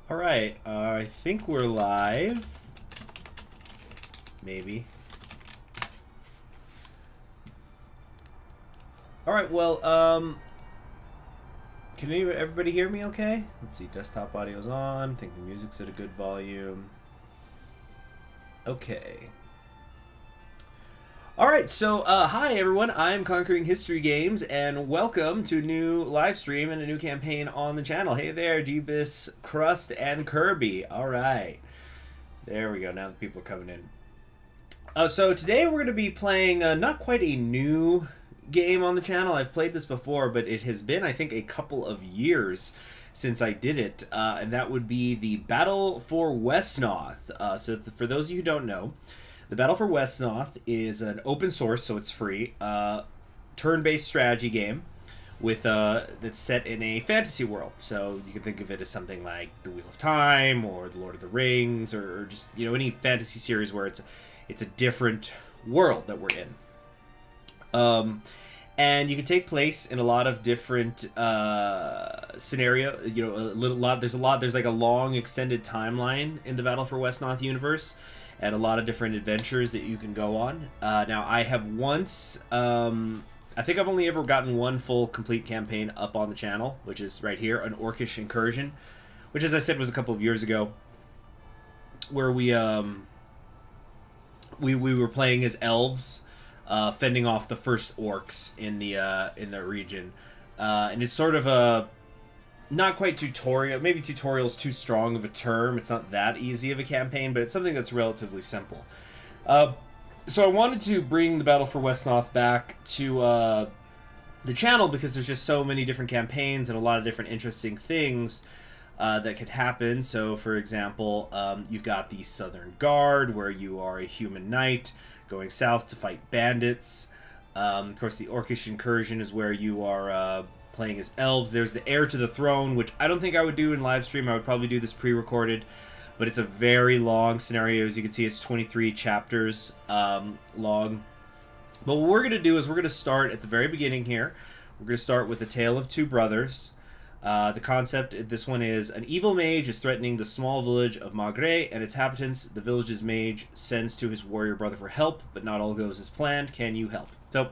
All right, I think we're live. Maybe. All right, well, can everybody hear me okay? Let's see, desktop audio's on. I think the music's at a good volume. Okay. All right, so hi everyone. I'm Conquering History Games, and welcome to a new live stream and a new campaign on the channel. Hey there, Jeebus, Crust, and Kirby. All right, there we go. Now the people are coming in. So today we're going to be playing not quite a new game on the channel. I've played this before, but it has been, I think, a couple of years since I did it, and that would be the Battle for Wesnoth. So for those of you who don't know, the Battle for Wesnoth is an open source, so it's free, turn-based strategy game with that's set in a fantasy world. So you can think of it as something like The Wheel of Time or The Lord of the Rings, or just any fantasy series where it's a different world that we're in. And you can take place in a lot of different scenario. There's like a long extended timeline in the Battle for Wesnoth universe, and a lot of different adventures that you can go on. Now, I have once, I think I've only ever gotten one full complete campaign up on the channel, which is right here, an Orcish Incursion, which, as I said, was a couple of years ago, where we were playing as elves, fending off the first orcs in the region, and it's sort of a not quite tutorial. Maybe tutorial is too strong of a term. It's not that easy of a campaign, but it's something that's relatively simple. So I wanted to bring the Battle for Wesnoth back to the channel because there's just so many different campaigns and a lot of different interesting things that could happen. So, for example, you've got the Southern Guard, where you are a human knight going south to fight bandits. Of course, the Orcish Incursion is where you are playing as elves. There's the Heir to the Throne, which I don't think I would do in live stream. I would probably do this pre-recorded, but it's a very long scenario. As you can see, it's 23 chapters long. But what we're going to do is we're going to start at the very beginning here. We're going to start with the tale of two brothers. The concept, this one is, an evil mage is threatening the small village of Magre and its inhabitants. The village's mage sends to his warrior brother for help, but not all goes as planned. Can you help? So,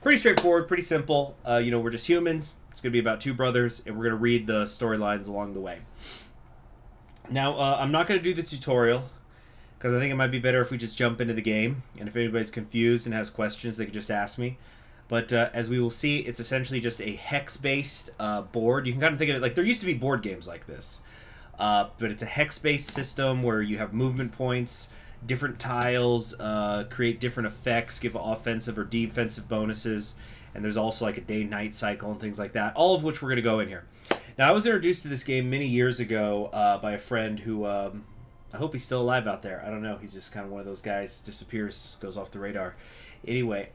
pretty straightforward, pretty simple. We're just humans. It's going to be about two brothers, and we're going to read the storylines along the way. Now, I'm not going to do the tutorial, because I think it might be better if we just jump into the game, and if anybody's confused and has questions, they can just ask me. But as we will see, it's essentially just a hex-based board. You can kind of think of it like there used to be board games like this. But it's a hex-based system where you have movement points, different tiles, create different effects, give offensive or defensive bonuses. And there's also like a day-night cycle and things like that, all of which we're going to go in here. Now, I was introduced to this game many years ago by a friend who, I hope he's still alive out there. I don't know. He's just kind of one of those guys, disappears, goes off the radar. Anyway,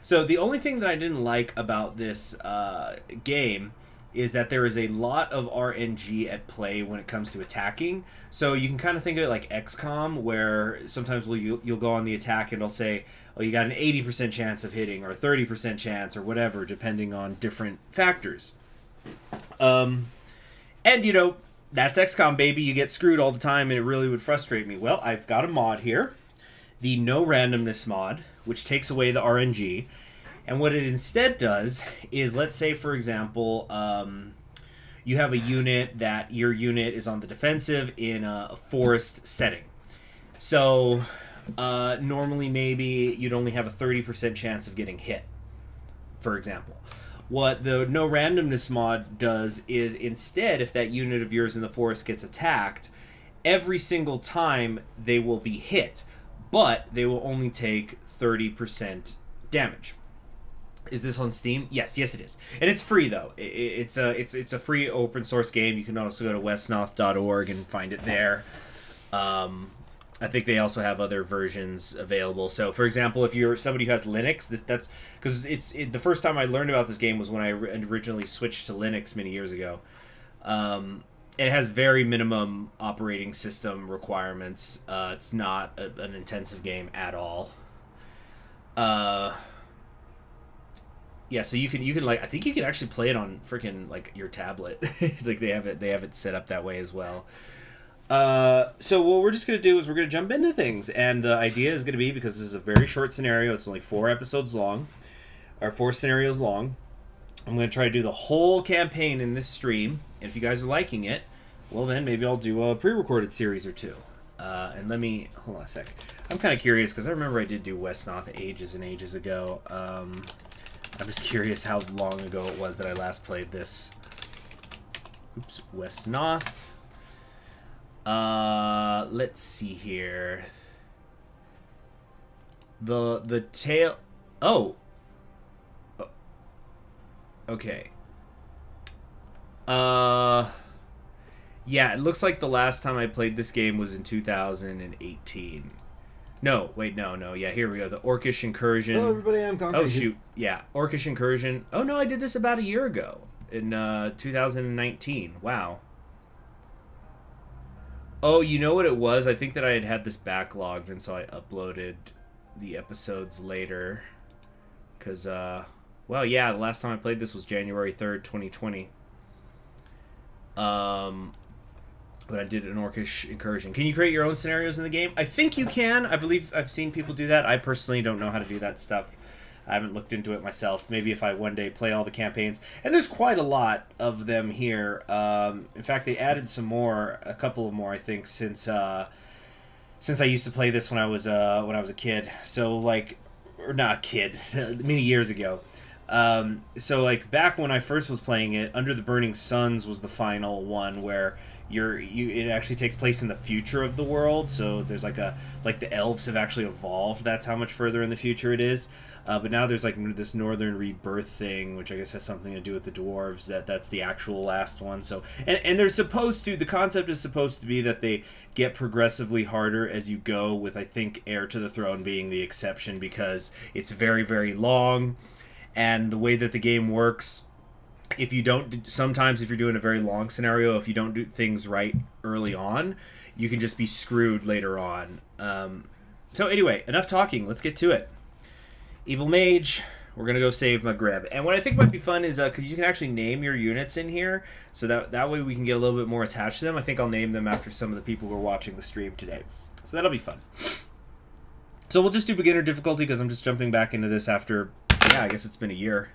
so the only thing that I didn't like about this game is that there is a lot of RNG at play when it comes to attacking. So you can kind of think of it like XCOM, where sometimes you'll go on the attack and it'll say, oh, you got an 80% chance of hitting, or a 30% chance, or whatever, depending on different factors. And, that's XCOM, baby. You get screwed all the time, and it really would frustrate me. Well, I've got a mod here, the No Randomness Mod, which takes away the RNG. And what it instead does is, let's say, for example, you have a unit that your unit is on the defensive in a forest setting. So normally maybe you'd only have a 30% chance of getting hit, for example. What the No Randomness Mod does is, instead, if that unit of yours in the forest gets attacked, every single time they will be hit, but they will only take 30% damage. Is this on Steam? Yes, it is. And it's free, though. It's a free open source game. You can also go to wesnoth.org and find it there. I think they also have other versions available. So, for example, if you're somebody who has Linux, that's because the first time I learned about this game was when I originally switched to Linux many years ago. It has very minimum operating system requirements. It's not an intensive game at all. Yeah, so you can like I think you can actually play it on freaking like your tablet. Like they have it set up that way as well. So what we're just gonna do is we're gonna jump into things, and the idea is gonna be, because this is a very short scenario, it's only 4 episodes long, or 4 scenarios long. I'm gonna try to do the whole campaign in this stream, and if you guys are liking it, well then maybe I'll do a pre-recorded series or two. And let me hold on a sec. I'm kind of curious because I remember I did do Wesnoth ages and ages ago. I'm just curious how long ago it was that I last played this. Oops, Wesnoth. Let's see here. The tail. Oh. Okay. Yeah, it looks like the last time I played this game was in 2018. No, wait, no. Yeah, here we go. The Orcish Incursion. Hello, everybody. I'm Concrete. Oh, shoot. Yeah, Orcish Incursion. Oh, no, I did this about a year ago. In 2019. Wow. Oh, you know what it was? I think that I had this backlogged, and so I uploaded the episodes later. Because, well, yeah, the last time I played this was January 3rd, 2020. But I did an Orcish Incursion. Can you create your own scenarios in the game? I think you can. I believe I've seen people do that. I personally don't know how to do that stuff. I haven't looked into it myself. Maybe if I one day play all the campaigns. And there's quite a lot of them here. In fact, they added some more, a couple of more, I think, since I used to play this when I was a kid. So like, or not a kid, many years ago. So like back when I first was playing it, Under the Burning Suns was the final one where it actually takes place in the future of the world. So there's like the elves have actually evolved. That's how much further in the future it is. But now there's like this Northern Rebirth thing, which I guess has something to do with the dwarves. That's the actual last one. So and they're supposed to. The concept is supposed to be that they get progressively harder as you go. With I think Heir to the Throne being the exception because it's very, very long, and the way that the game works. If you don't, sometimes if you're doing a very long scenario, if you don't do things right early on, you can just be screwed later on. So anyway, enough talking. Let's get to it. Evil Mage, we're going to go save Maghreb. And what I think might be fun is, because you can actually name your units in here, so that way we can get a little bit more attached to them. I think I'll name them after some of the people who are watching the stream today. So that'll be fun. So we'll just do beginner difficulty, because I'm just jumping back into this after, yeah, I guess it's been a year.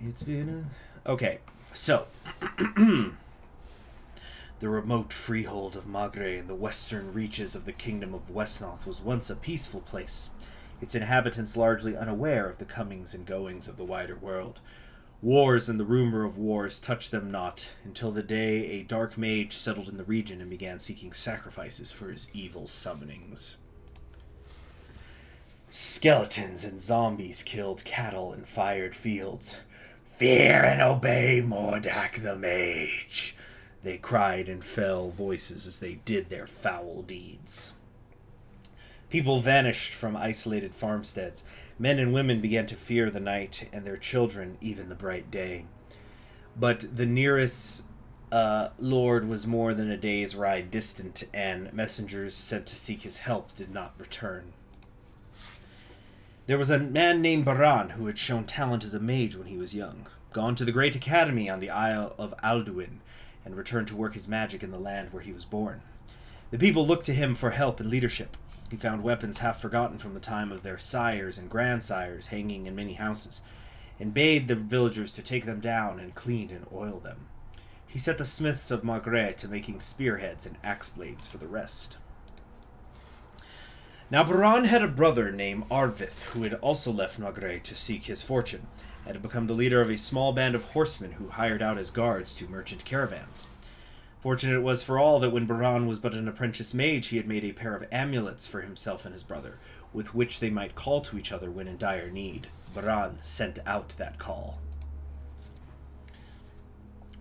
It's been a... Okay, so... The remote freehold of Magre in the western reaches of the kingdom of Wesnoth was once a peaceful place, its inhabitants largely unaware of the comings and goings of the wider world. Wars and the rumor of wars touched them not, until the day a dark mage settled in the region and began seeking sacrifices for his evil summonings. Skeletons and zombies killed cattle and fired fields. "Fear and obey Mordak the Mage," they cried in fell voices as they did their foul deeds. People vanished from isolated farmsteads. Men and women began to fear the night, and their children even the bright day. But the nearest lord was more than a day's ride distant, and messengers sent to seek his help did not return. There was a man named Baran who had shown talent as a mage when he was young, gone to the great academy on the Isle of Alduin, and returned to work his magic in the land where he was born. The people looked to him for help and leadership. He found weapons half forgotten from the time of their sires and grandsires hanging in many houses, and bade the villagers to take them down and clean and oil them. He set the smiths of Magre to making spearheads and axe blades for the rest. Now Baran had a brother named Arvith, who had also left Magre to seek his fortune, and had become the leader of a small band of horsemen who hired out as guards to merchant caravans. Fortunate it was for all that when Baran was but an apprentice mage, he had made a pair of amulets for himself and his brother, with which they might call to each other when in dire need. Baran sent out that call.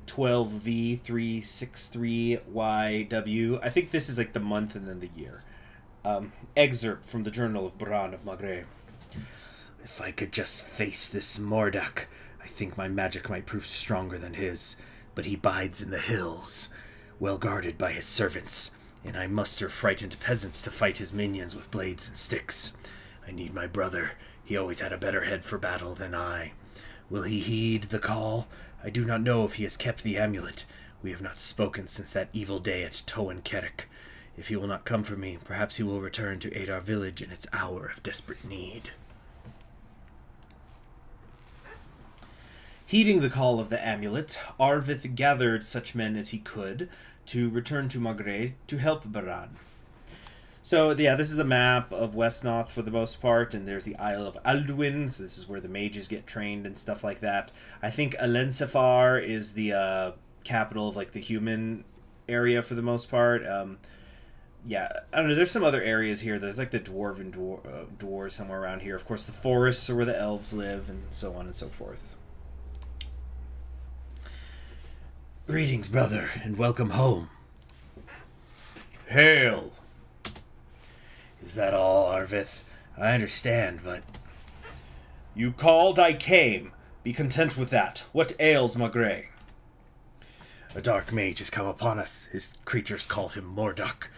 12V363YW. I think this is like the month and then the year. Excerpt from the Journal of Baran of Magre. If I could just face this Mordak, I think my magic might prove stronger than his. But he bides in the hills, well guarded by his servants, and I muster frightened peasants to fight his minions with blades and sticks. I need my brother. He always had a better head for battle than I. Will he heed the call? I do not know if he has kept the amulet. We have not spoken since that evil day at Towen Kerrick. If he will not come for me, perhaps he will return to aid our village in its hour of desperate need. Heeding the call of the amulet, Arvith gathered such men as he could to return to Magre to help Baran. So, yeah, this is the map of Wesnoth for the most part, and there's the Isle of Alduin, so this is where the mages get trained and stuff like that. I think Alensafar is the capital of, like, the human area for the most part. Yeah, I don't know, there's some other areas here. There's, like, the dwarven dwarves somewhere around here. Of course, the forests are where the elves live, and so on and so forth. Greetings, brother, and welcome home. Hail! Is that all, Arvith? I understand, but... You called, I came. Be content with that. What ails Magre? A dark mage has come upon us. His creatures call him Morduk.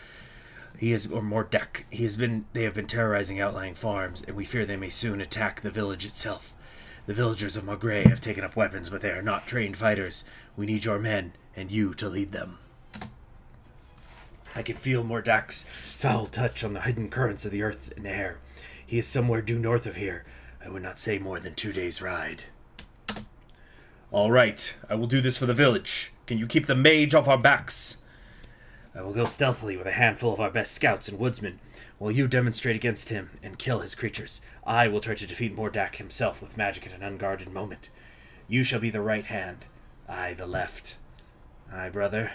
They have been terrorizing outlying farms, and we fear they may soon attack the village itself. The villagers of Magre have taken up weapons, but they are not trained fighters. We need your men, and you to lead them. I can feel Mordak's foul touch on the hidden currents of the earth and air. He is somewhere due north of here. I would not say more than 2 days' ride. All right, I will do this for the village. Can you keep the mage off our backs? I will go stealthily with a handful of our best scouts and woodsmen, while you demonstrate against him and kill his creatures. I will try to defeat Mordak himself with magic at an unguarded moment. You shall be the right hand, I the left. Aye, brother.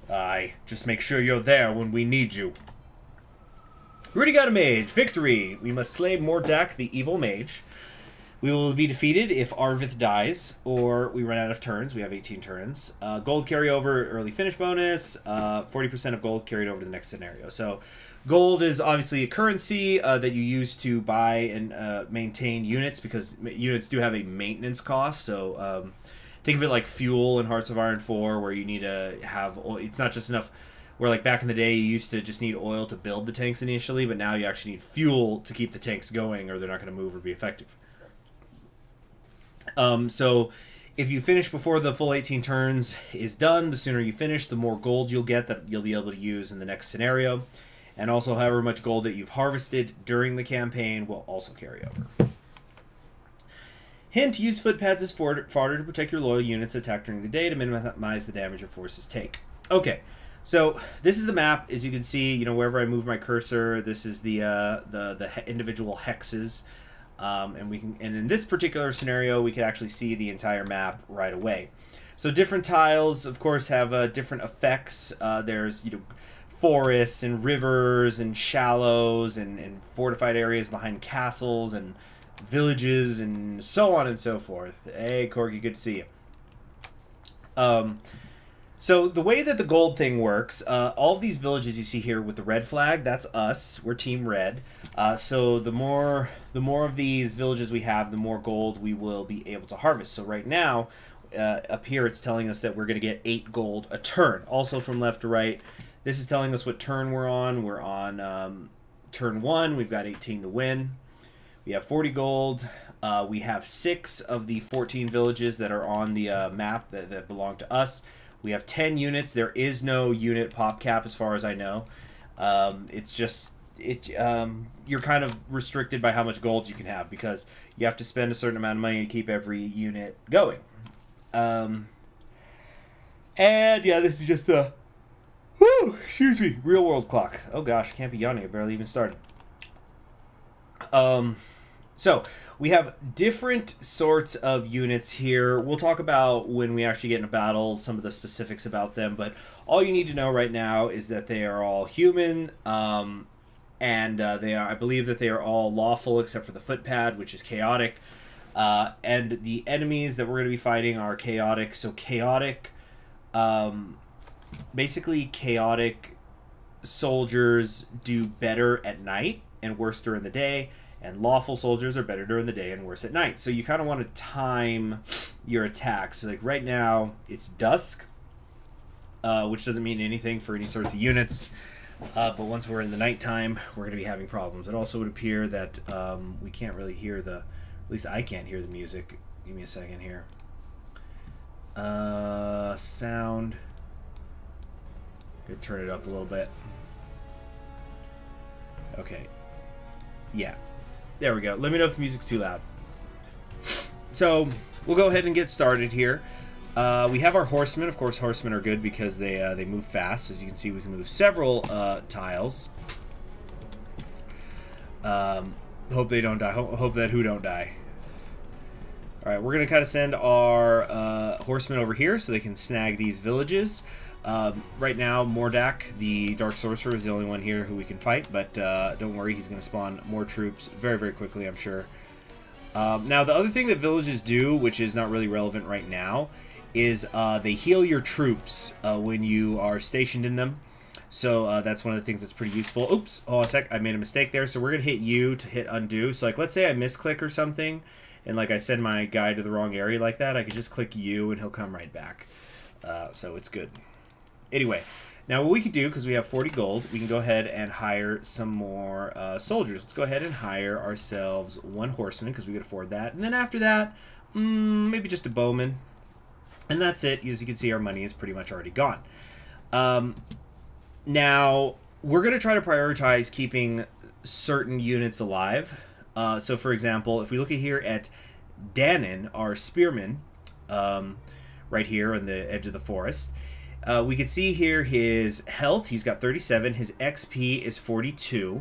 Aye, just make sure you're there when we need you. We already got a mage. Victory! We must slay Mordak, the evil mage. We will be defeated if Arvith dies, or we run out of turns. We have 18 turns. Gold carryover, early finish bonus. 40% of gold carried over to the next scenario. So, gold is obviously a currency that you use to buy and maintain units, because units do have a maintenance cost. So, think of it like fuel in Hearts of Iron 4, where you need to have oil. It's not just enough, where like back in the day you used to just need oil to build the tanks initially, but now you actually need fuel to keep the tanks going, or they're not going to move or be effective. So if you finish before the full 18 turns is done, the sooner you finish, the more gold you'll get that you'll be able to use in the next scenario. And also, however much gold that you've harvested during the campaign will also carry over. Hint, use footpads as fodder to protect your loyal units attacked during the day to minimize the damage your forces take. Okay, so this is the map. As you can see, you know, wherever I move my cursor, this is the individual hexes. And in this particular scenario, we can actually see the entire map right away. So different tiles, of course, have different effects. There's, you know, forests and rivers and shallows and fortified areas behind castles and villages and so on and so forth. Hey, Corky, good to see you. So the way that the gold thing works, all of these villages you see here with the red flag, that's us. We're Team Red. So the more of these villages we have, the more gold we will be able to harvest. So right now, up here it's telling us that we're going to get 8 gold a turn. Also from left to right, this is telling us what turn we're on. We're on turn 1. We've got 18 to win. We have 40 gold. We have 6 of the 14 villages that are on the map that belong to us. We have 10 units. There is no unit pop cap as far as I know. It's just... you're kind of restricted by how much gold you can have, because you have to spend a certain amount of money to keep every unit going. And yeah, this is just the excuse me, real world clock. Oh gosh, I can't be yawning. I barely even started. So we have different sorts of units here. We'll talk about when we actually get in a battle some of the specifics about them, but all you need to know right now is that they are all human. And I believe that they are all lawful except for the footpad, which is chaotic. And the enemies that we're going to be fighting are chaotic. So chaotic, basically chaotic soldiers do better at night and worse during the day. And lawful soldiers are better during the day and worse at night. So you kind of want to time your attacks. So like right now, it's dusk, which doesn't mean anything for any sorts of units. But once we're in the nighttime, we're going to be having problems. It also would appear that we can't really hear at least I can't hear the music. Give me a second here. Sound. Gonna turn it up a little bit. Okay. Yeah. There we go. Let me know if the music's too loud. So, we'll go ahead and get started here. We have our horsemen. Of course, horsemen are good because they move fast. As you can see, we can move several tiles. Hope they don't die. Hope that who don't die. Alright, we're going to kind of send our horsemen over here so they can snag these villages. Right now, Mordak, the Dark Sorcerer, is the only one here who we can fight, but don't worry, he's going to spawn more troops very, very quickly, I'm sure. Now, the other thing that villages do, which is not really relevant right now, is they heal your troops when you are stationed in them. So that's one of the things that's pretty useful. Oops, hold on a sec, I made a mistake there. So we're going to hit U to hit undo. So like, let's say I misclick or something, and like I send my guy to the wrong area like that, I could just click U and he'll come right back. So it's good. Anyway, now what we could do, because we have 40 gold, we can go ahead and hire some more soldiers. Let's go ahead and hire ourselves one horseman, because we could afford that. And then after that, maybe just a bowman. And that's it. As you can see, our money is pretty much already gone. Now, we're going to try to prioritize keeping certain units alive. So, for example, if we look at here at Danon, our spearman, right here on the edge of the forest, we can see here his health. He's got 37. His XP is 42,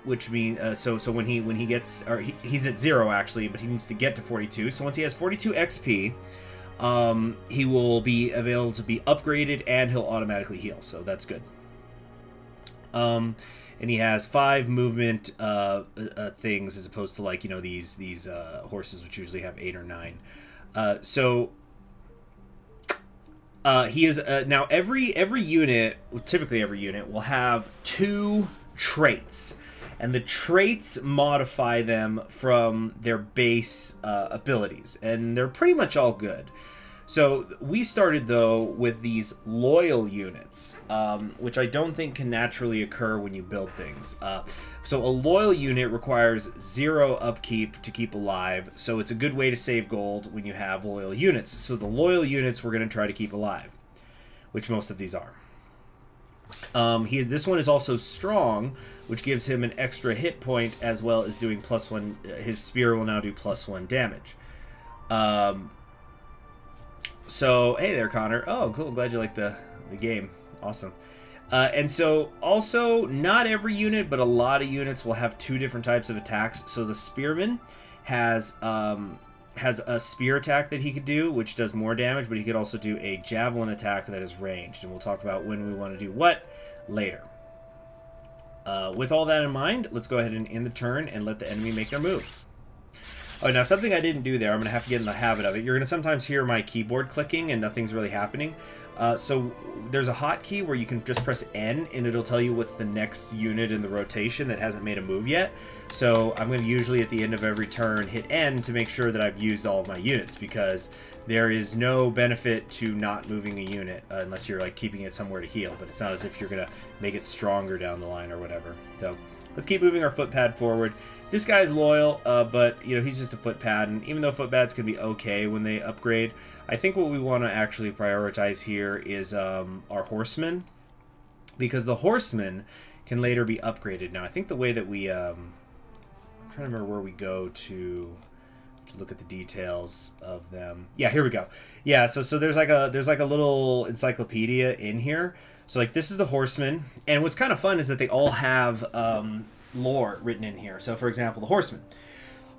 which means so when he gets, or he's at 0 actually, but he needs to get to 42. So once he has 42 XP, he will be able to be upgraded and he'll automatically heal. So that's good. And he has 5 movement things as opposed to, like, you know, these horses which usually have 8 or 9. He is now every unit, typically every unit, will have 2 traits, and the traits modify them from their base abilities, and they're pretty much all good. So we started, though, with these loyal units, which I don't think can naturally occur when you build things. So a loyal unit requires 0 upkeep to keep alive, so it's a good way to save gold when you have loyal units. So the loyal units we're going to try to keep alive, which most of these are. This one is also strong, which gives him an extra hit point, as well as doing +1. His spear will now do +1 damage. So, hey there, Connor. Oh, cool. Glad you like the game. Awesome. And so, also, not every unit, but a lot of units will have 2 different types of attacks. So the spearman has a spear attack that he could do, which does more damage, but he could also do a javelin attack that is ranged. And we'll talk about when we want to do what later. With all that in mind, let's go ahead and end the turn and let the enemy make their move. Oh, now something I didn't do there, I'm going to have to get in the habit of it. You're going to sometimes hear my keyboard clicking and nothing's really happening. So there's a hotkey where you can just press N and it'll tell you what's the next unit in the rotation that hasn't made a move yet. So I'm going to usually at the end of every turn hit N to make sure that I've used all of my units, because there is no benefit to not moving a unit unless you're like keeping it somewhere to heal, but it's not as if you're going to make it stronger down the line or whatever. So let's keep moving our footpad forward. This guy's loyal, but you know, he's just a footpad, and even though footpads can be okay when they upgrade, I think what we want to actually prioritize here is our horsemen, because the horsemen can later be upgraded. Now, I think the way that we, I'm trying to remember where we go to look at the details of them. Yeah, here we go. Yeah, so there's like a little encyclopedia in here. So like this is the horseman, and what's kind of fun is that they all have lore written in here. So for example, the horsemen.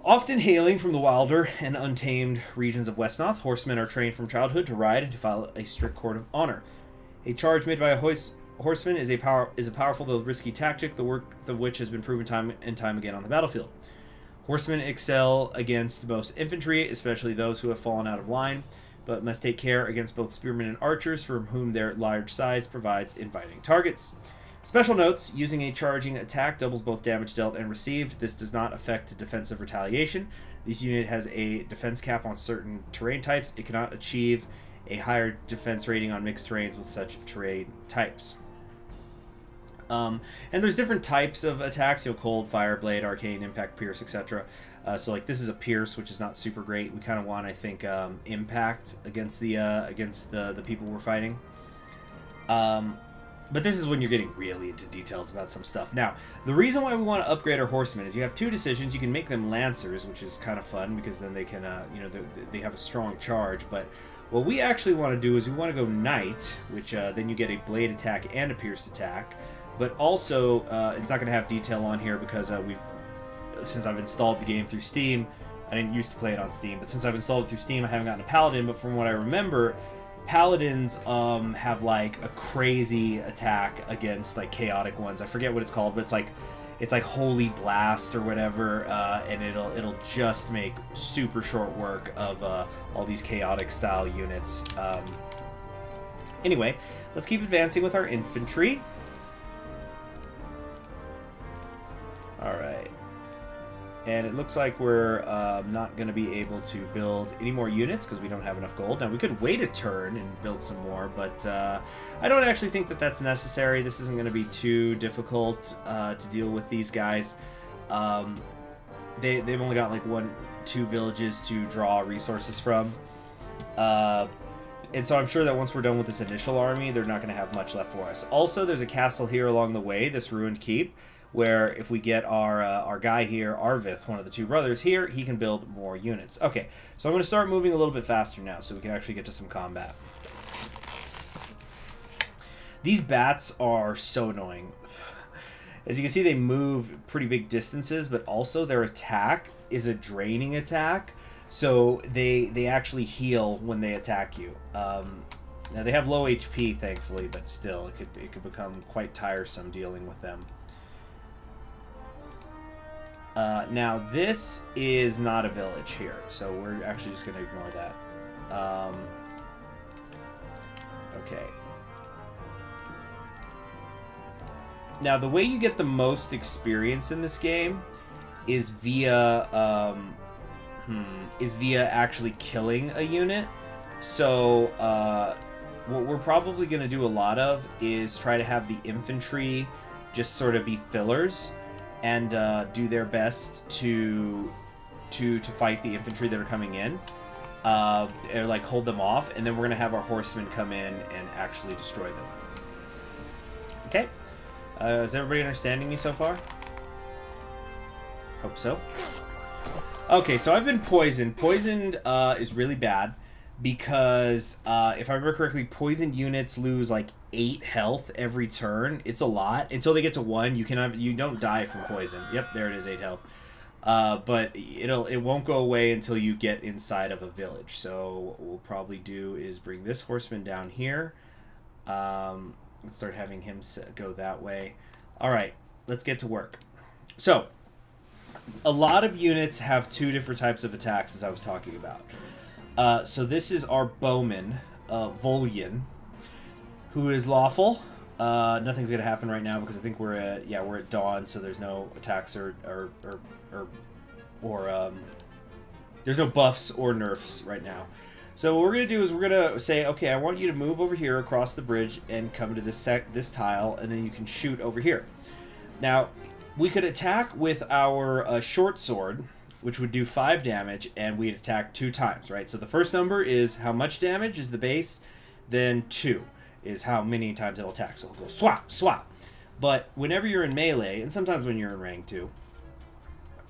Often hailing from the wilder and untamed regions of Wesnoth, horsemen are trained from childhood to ride and to follow a strict code of honor. A charge made by a horseman is a powerful though risky tactic, the work of which has been proven time and time again on the battlefield. Horsemen excel against most infantry, especially those who have fallen out of line, but must take care against both spearmen and archers, for whom their large size provides inviting targets. Special notes: using a charging attack doubles both damage dealt and received. This does not affect defensive retaliation. This unit has a defense cap on certain terrain types. It cannot achieve a higher defense rating on mixed terrains with such terrain types. And there's different types of attacks, cold, fire, blade, arcane, impact, pierce, etc. So like this is a pierce, which is not super great. We kind of want, I think, impact against the people we're fighting. But this is when you're getting really into details about some stuff. Now, the reason why we want to upgrade our horsemen is you have two decisions. You can make them lancers, which is kind of fun because then they can, they have a strong charge. But what we actually want to do is we want to go knight, which then you get a blade attack and a pierce attack. But also, it's not going to have detail on here because since I've installed the game through Steam, I didn't used to play it on Steam, but since I've installed it through Steam, I haven't gotten a paladin. But from what I remember, paladins have like a crazy attack against like chaotic ones. I forget what it's called, but it's like Holy Blast or whatever, and it'll just make super short work of all these chaotic style units. Anyway, let's keep advancing with our infantry. Alright. And it looks like we're not going to be able to build any more units because we don't have enough gold. Now, we could wait a turn and build some more, but I don't actually think that that's necessary. This isn't going to be too difficult to deal with these guys. They've only got like 1-2 villages to draw resources from. And so I'm sure that once we're done with this initial army, they're not going to have much left for us. Also, there's a castle here along the way, this ruined keep, where if we get our guy here, Arvith, one of the two brothers here, he can build more units. Okay, so I'm going to start moving a little bit faster now so we can actually get to some combat. These bats are so annoying. As you can see, they move pretty big distances, but also their attack is a draining attack, so they actually heal when they attack you. Now, they have low HP, thankfully, but still, it could become quite tiresome dealing with them. Now, this is not a village here, so we're actually just going to ignore that. Okay. Now, the way you get the most experience in this game is via actually killing a unit. So, what we're probably going to do a lot of is try to have the infantry just sort of be fillers and do their best to fight the infantry that are coming in, or like hold them off, and then we're gonna have our horsemen come in and actually destroy them. Okay, is everybody understanding me so far? Hope so. Okay, so I've been poisoned. Poisoned is really bad because if I remember correctly, poisoned units lose like 8 health every turn. It's a lot. Until they get to 1, you don't die from poison. Yep, there it is, 8 health. But it won't go away until you get inside of a village. So what we'll probably do is bring this horseman down here. Let's start having him go that way. All right, let's get to work. So a lot of units have 2 different types of attacks, as I was talking about. So this is our bowman, Volyan, who is lawful. Nothing's gonna happen right now because I think we're at dawn, so there's no attacks or there's no buffs or nerfs right now. So what we're gonna do is we're gonna say, okay, I want you to move over here across the bridge and come to this tile, and then you can shoot over here. Now, we could attack with our short sword, which would do 5 damage, and we'd attack 2 times, right? So the first number is how much damage is the base, then 2 is how many times it'll attack. So it'll go swap, swap. But whenever you're in melee, and sometimes when you're in rank too,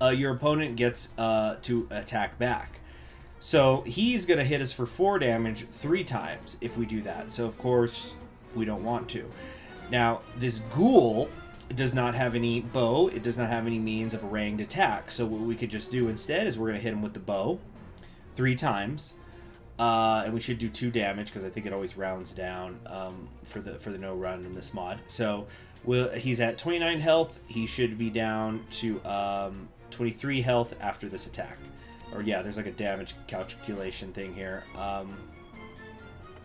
your opponent gets to attack back. So he's going to hit us for 4 damage 3 times if we do that. So of course, we don't want to. Now, this ghoul does not have any bow. It does not have any means of a ranged attack. So what we could just do instead is we're going to hit him with the bow 3 times. And we should do 2 damage because I think it always rounds down for the no randomness mod. So he's at 29 health. He should be down to 23 health after this attack. Or yeah, there's like a damage calculation thing here,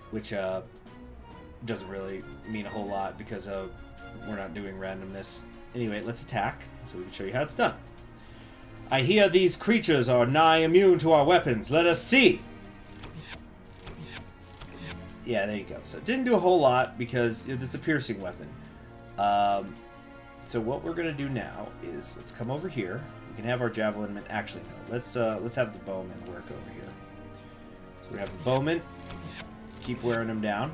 which doesn't really mean a whole lot because we're not doing randomness. Anyway, let's attack so we can show you how it's done. I hear these creatures are nigh immune to our weapons. Let us see. Yeah, there you go. So it didn't do a whole lot because it's a piercing weapon. So what we're gonna do now is let's come over here. We can have our javelin men. Actually, no. Let's have the bowman work over here. So we have the bowman. Keep wearing them down.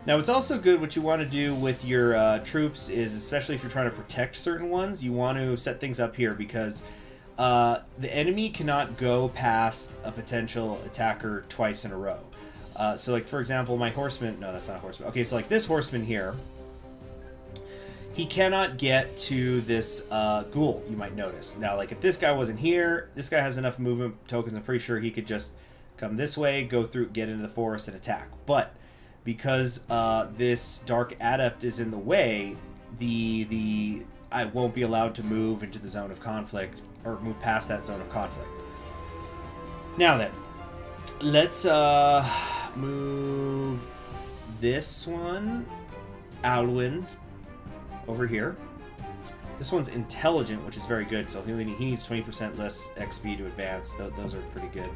Now, it's also good. What you want to do with your troops is, especially if you're trying to protect certain ones, you want to set things up here because the enemy cannot go past a potential attacker twice in a row. So, like, for example, my horseman... No, that's not a horseman. Okay, so, like, this horseman here, he cannot get to this ghoul, you might notice. Now, like, if this guy wasn't here, this guy has enough movement tokens, I'm pretty sure he could just come this way, go through, get into the forest, and attack. But because this Dark Adept is in the way, I won't be allowed to move into the zone of conflict, or move past that zone of conflict. Now then, let's move this one, Alduin, over here. This one's intelligent, which is very good, so he needs 20% less XP to advance. Those are pretty good.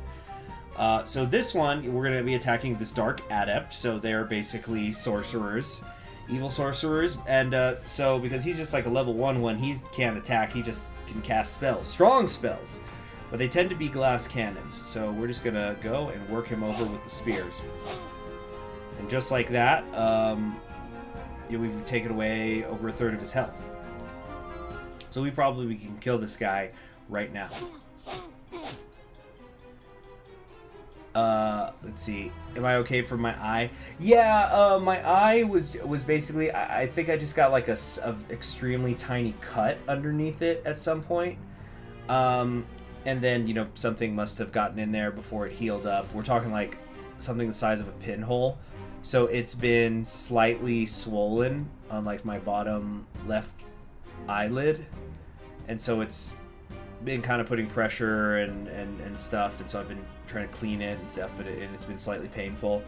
So this one, we're going to be attacking this Dark Adept, so they're basically sorcerers, evil sorcerers, and so because he's just like a level 1, he can't attack, he just can cast spells, strong spells, but they tend to be glass cannons, so we're just going to go and work him over with the spears. And just like that, we've taken away over a third of his health. So we can kill this guy right now. Let's see. Am I okay for my eye? Yeah, my eye was basically, I think I just got like a extremely tiny cut underneath it at some point. And then, you know, something must have gotten in there before it healed up. We're talking like something the size of a pinhole. So it's been slightly swollen on like my bottom left eyelid. And so it's been kind of putting pressure and stuff, and so I've been trying to clean it and stuff, but it's been slightly painful.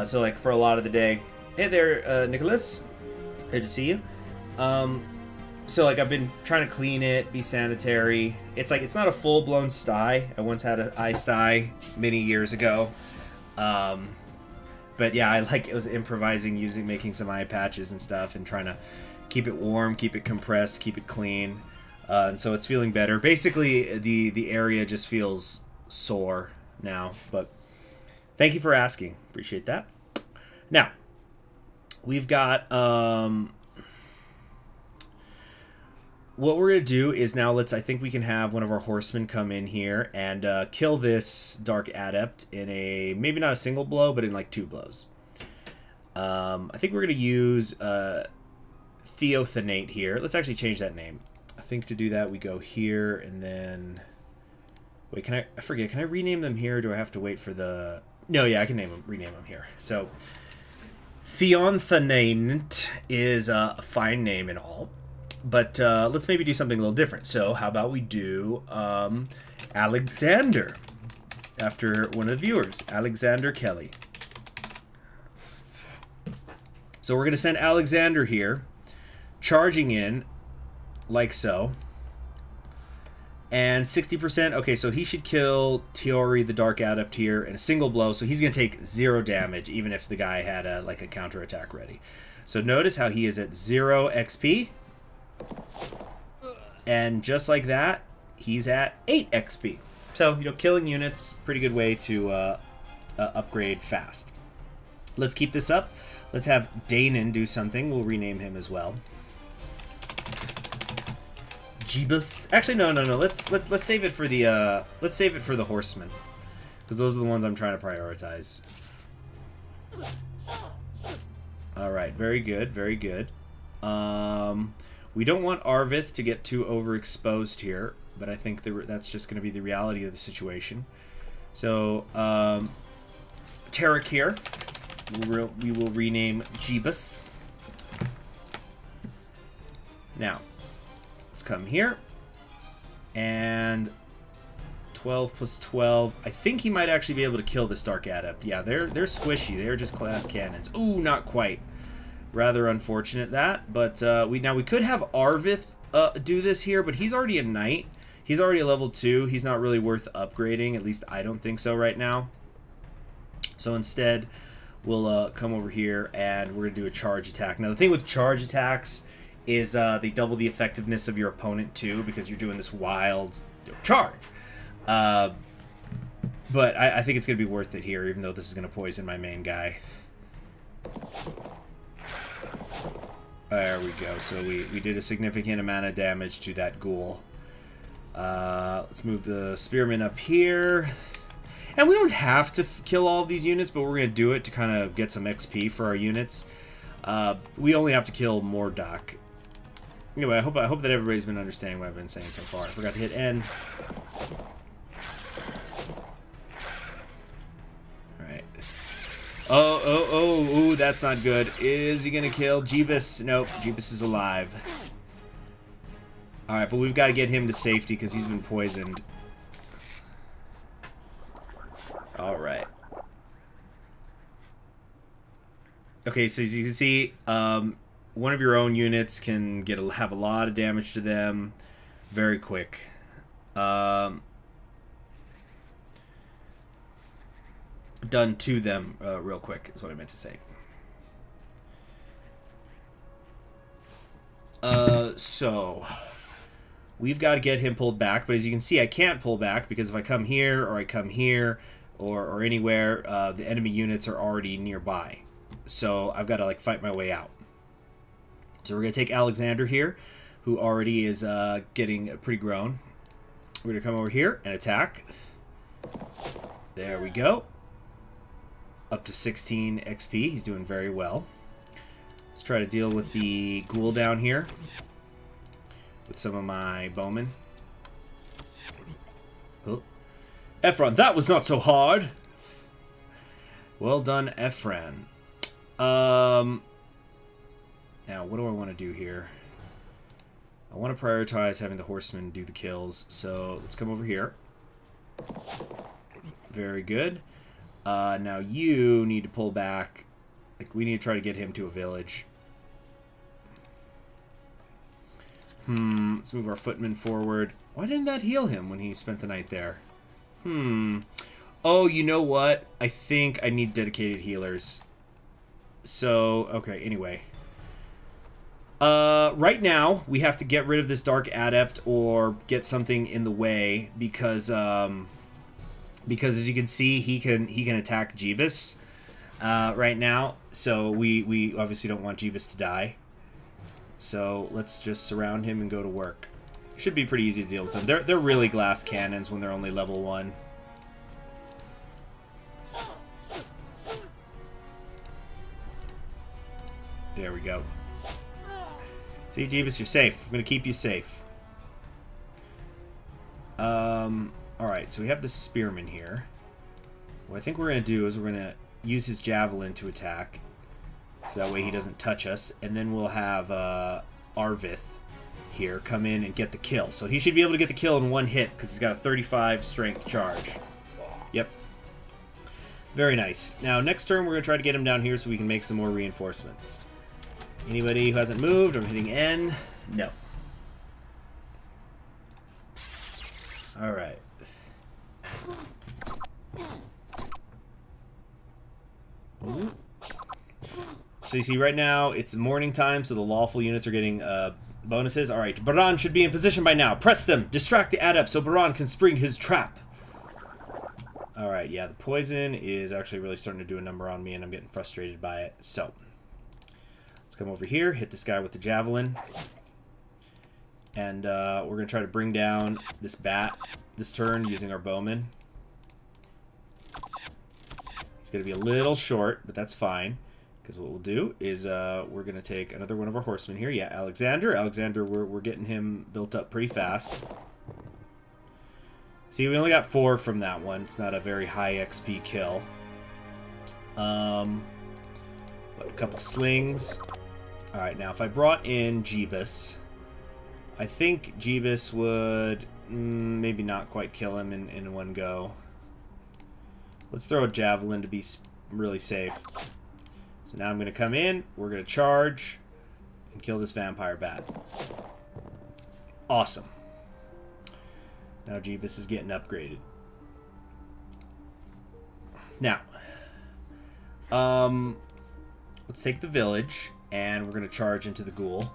So like for a lot of the day, hey there, Nicholas, good to see you. So like I've been trying to clean it, be sanitary. It's like it's not a full-blown sty. I once had an eye sty many years ago, but yeah, I was improvising, making some eye patches and stuff, and trying to keep it warm, keep it compressed, keep it clean. And so it's feeling better. Basically, the area just feels sore now. But thank you for asking. Appreciate that. Now, we've got... what we're going to do is now I think we can have one of our horsemen come in here and kill this Dark Adept in maybe not a single blow, but in like 2 blows. I think we're going to use Theothanate here. Let's actually change that name. I think to do that we go here and then wait, I forget, can I rename them here or do I have to wait for the... No, yeah, I can rename them here. So Theothanate is a fine name and all, but let's maybe do something a little different. So how about we do Alexander, after one of the viewers, Alexander Kelly. So we're going to send Alexander here, charging in like so, and 60%. Okay, so he should kill Tiori the Dark Adept here in a single blow, so he's gonna take 0 damage even if the guy had a counter attack ready. So notice how he is at 0 XP, and just like that he's at 8 XP. So, you know, killing units, pretty good way to upgrade fast. Let's keep this up. Let's have Danon do something. We'll rename him as well. Jeebus. Actually, no. Let's save it for the horsemen, because those are the ones I'm trying to prioritize. All right, very good, very good. We don't want Arvith to get too overexposed here, but I think that's just going to be the reality of the situation. So, Tarek here, we will rename Jeebus. Now, let's come here, and 12 plus 12. I think he might actually be able to kill this Dark Adept. Yeah, they're squishy. They're just glass cannons. Ooh, not quite. Rather unfortunate that. But we could have Arvith do this here, but he's already a knight. He's already a level 2. He's not really worth upgrading. At least I don't think so right now. So instead, we'll come over here and we're gonna do a charge attack. Now the thing with charge attacks is they double the effectiveness of your opponent too, because you're doing this wild charge. But I think it's going to be worth it here, even though this is going to poison my main guy. There we go. So we did a significant amount of damage to that ghoul. Let's move the spearman up here. And we don't have to kill all of these units, but we're going to do it to kind of get some XP for our units. We only have to kill Mordok. Anyway, I hope that everybody's been understanding what I've been saying so far. I forgot to hit N. Alright. Oh, that's not good. Is he going to kill Jeebus? Nope, Jeebus is alive. Alright, but we've got to get him to safety because he's been poisoned. Alright. Okay, so as you can see, one of your own units can have a lot of damage to them very quick. Done to them real quick is what I meant to say. So we've got to get him pulled back, but as you can see, I can't pull back because if I come here or I come here or anywhere, the enemy units are already nearby. So I've got to like fight my way out. So we're going to take Alexander here, who already is getting pretty grown. We're going to come over here and attack. There we go. Up to 16 XP. He's doing very well. Let's try to deal with the ghoul down here with some of my bowmen. Oh. Ephron, that was not so hard. Well done, Ephron. Now, what do I want to do here? I want to prioritize having the Horseman do the kills, so let's come over here. Very good. Now you need to pull back. Like, we need to try to get him to a village. Let's move our footman forward. Why didn't that heal him when he spent the night there? Oh, you know what? I think I need dedicated healers. So, okay, anyway. Right now, we have to get rid of this Dark Adept or get something in the way because as you can see, he can attack Jeebus right now. So we obviously don't want Jeebus to die. So let's just surround him and go to work. Should be pretty easy to deal with them. They're really glass cannons when they're only level 1. There we go. See, Jeebus, you're safe. I'm going to keep you safe. Alright, so we have the spearman here. What I think we're going to do is we're going to use his javelin to attack. So that way he doesn't touch us. And then we'll have Arvith here come in and get the kill. So he should be able to get the kill in one hit because he's got a 35 strength charge. Yep. Very nice. Now, next turn we're going to try to get him down here so we can make some more reinforcements. Anybody who hasn't moved? I'm hitting N. No. Alright. So you see right now, it's morning time, so the lawful units are getting bonuses. Alright, Baran should be in position by now. Press them! Distract the adept so Baran can spring his trap. Alright, yeah, the poison is actually really starting to do a number on me, and I'm getting frustrated by it. So, let's come over here, hit this guy with the javelin. And we're going to try to bring down this bat this turn using our bowman. He's going to be a little short, but that's fine. Because what we'll do is we're going to take another one of our horsemen here. Yeah, Alexander. Alexander, we're getting him built up pretty fast. See, we only got 4 from that one. It's not a very high XP kill. But a couple slings. Alright, now if I brought in Jeebus, I think Jeebus would maybe not quite kill him in one go. Let's throw a javelin to be really safe. So now I'm going to come in, we're going to charge, and kill this vampire bat. Awesome. Now Jeebus is getting upgraded. Now, let's take the village, and we're going to charge into the ghoul.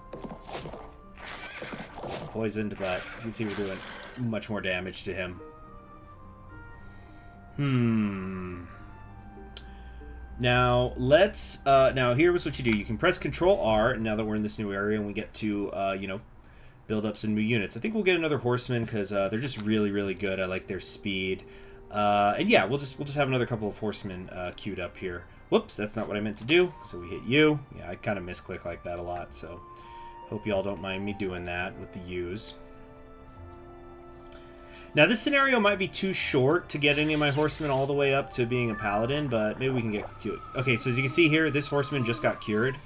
poisoned, but as you can see, we're doing much more damage to him. Now, let's... now, here's what you do. You can press Control-R, now that we're in this new area, and we get to, you know, build up some new units. I think we'll get another Horseman, because they're just really, really good. I like their speed. And yeah, we'll just have another couple of Horsemen queued up here. Whoops, that's not what I meant to do. So we hit U. Yeah, I kind of misclick like that a lot, so hope y'all don't mind me doing that with the U's. Now, this scenario might be too short to get any of my Horsemen all the way up to being a Paladin, but maybe we can get cured. Okay, so as you can see here, this Horseman just got cured.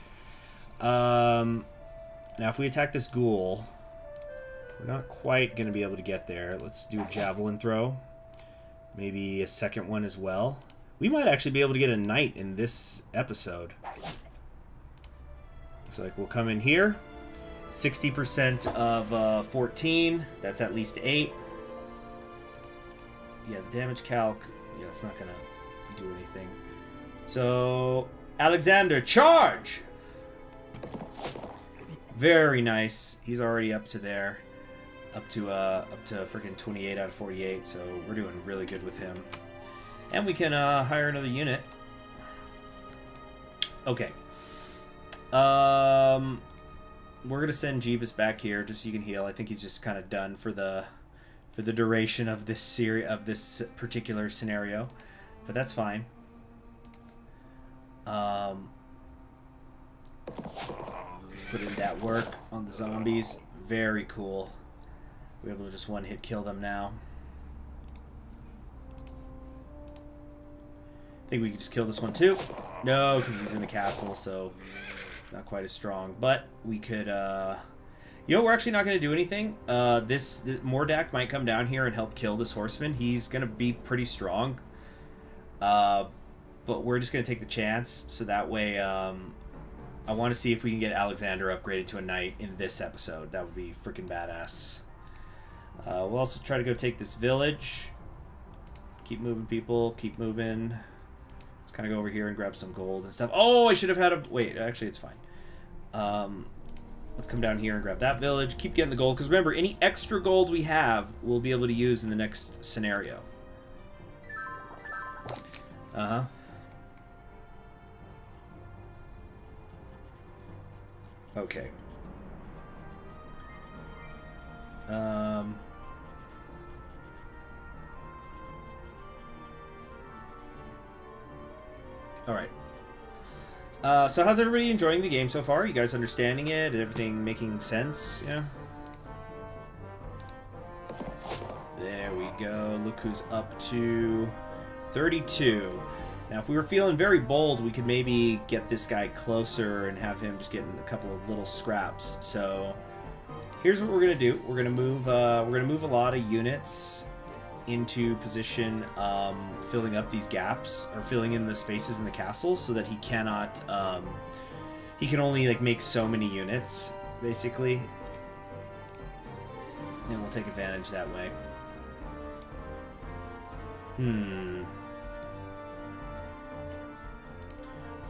Now, if we attack this Ghoul, we're not quite going to be able to get there. Let's do a Javelin throw. Maybe a second one as well. We might actually be able to get a Knight in this episode. So, like, we'll come in here. 60% of 14. That's at least 8. Yeah, the damage calc, yeah, it's not going to do anything. So, Alexander, charge! Very nice. He's already up to there. Up to freaking 28 out of 48, so we're doing really good with him. And we can hire another unit. Okay. We're gonna send Jeebus back here just so you can heal. I think he's just kind of done for the duration of this series, of this particular scenario, but that's fine. Let's put in that work on the zombies. Very cool. We're able to just one-hit kill them now. I think we can just kill this one too. No, because he's in the castle, so it's not quite as strong. But we could, you know, we're actually not going to do anything. This Mordak might come down here and help kill this Horseman. He's going to be pretty strong. But we're just going to take the chance, so that way, I want to see if we can get Alexander upgraded to a Knight in this episode. That would be freaking badass. We'll also try to go take this village. Keep moving, people. Keep moving. Let's kind of go over here and grab some gold and stuff. Oh, I should have had a... Wait, actually, it's fine. Let's come down here and grab that village. Keep getting the gold, because remember, any extra gold we have, we'll be able to use in the next scenario. Uh-huh. Okay. Alright. So how's everybody enjoying the game so far? You guys understanding it? Everything making sense? Yeah? There we go. Look who's up to 32. Now, if we were feeling very bold, we could maybe get this guy closer and have him just getting a couple of little scraps. So here's what we're gonna do. We're gonna move a lot of units into position, filling up these gaps, or filling in the spaces in the castle, so that he cannot, he can only like make so many units, basically. And we'll take advantage that way.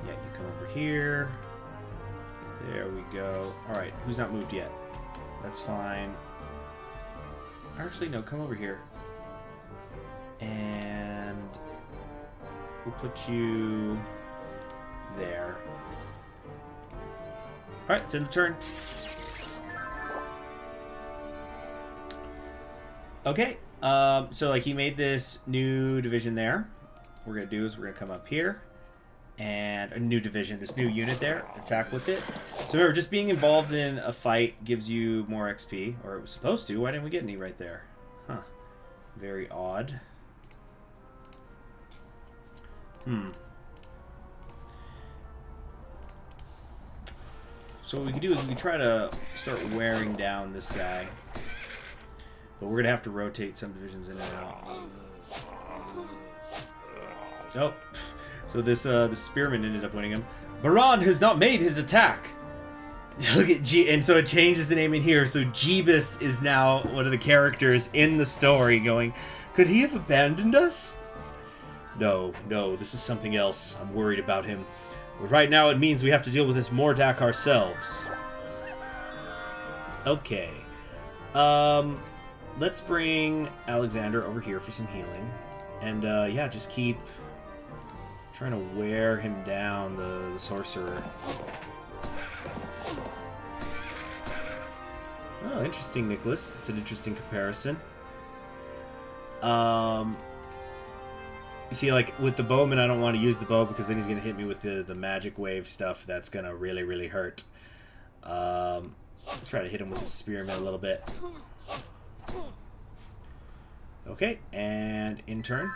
Yeah, you come over here. There we go. Alright, who's not moved yet? That's fine. Actually, no, come over here. And we'll put you there. Alright, it's in the turn. Okay, so like he made this new division there. What we're gonna do is we're gonna come up here, and a new division, this new unit there, attack with it. So remember, just being involved in a fight gives you more XP, or it was supposed to. Why didn't we get any right there? Huh. Very odd. So what we can do is we can try to start wearing down this guy. But we're going to have to rotate some divisions in and out. Oh, so this the spearman ended up winning him. Baran has not made his attack. Look at and so it changes the name in here. So Jeebus is now one of the characters in the story going, could he have abandoned us? No, this is something else. I'm worried about him. But right now it means we have to deal with this Mordak ourselves. Okay. Let's bring Alexander over here for some healing. And, yeah, just keep trying to wear him down, the sorcerer. Oh, interesting, Nicholas. That's an interesting comparison. You see, like, with the bowman, I don't want to use the bow because then he's going to hit me with the magic wave stuff. That's going to really, really hurt. Let's try to hit him with the spearman a little bit. Okay, and in turn.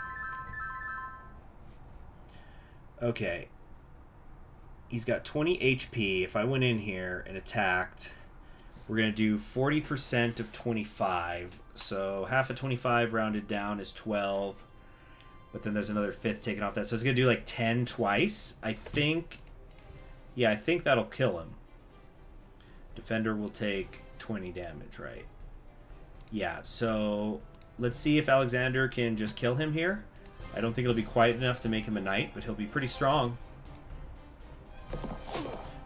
Okay. He's got 20 HP. If I went in here and attacked, we're going to do 40% of 25. So half of 25 rounded down is 12. But then there's another fifth taken off that. So it's going to do like 10 twice. I think... Yeah, I think that'll kill him. Defender will take 20 damage, right? Yeah, so let's see if Alexander can just kill him here. I don't think it'll be quite enough to make him a knight, but he'll be pretty strong.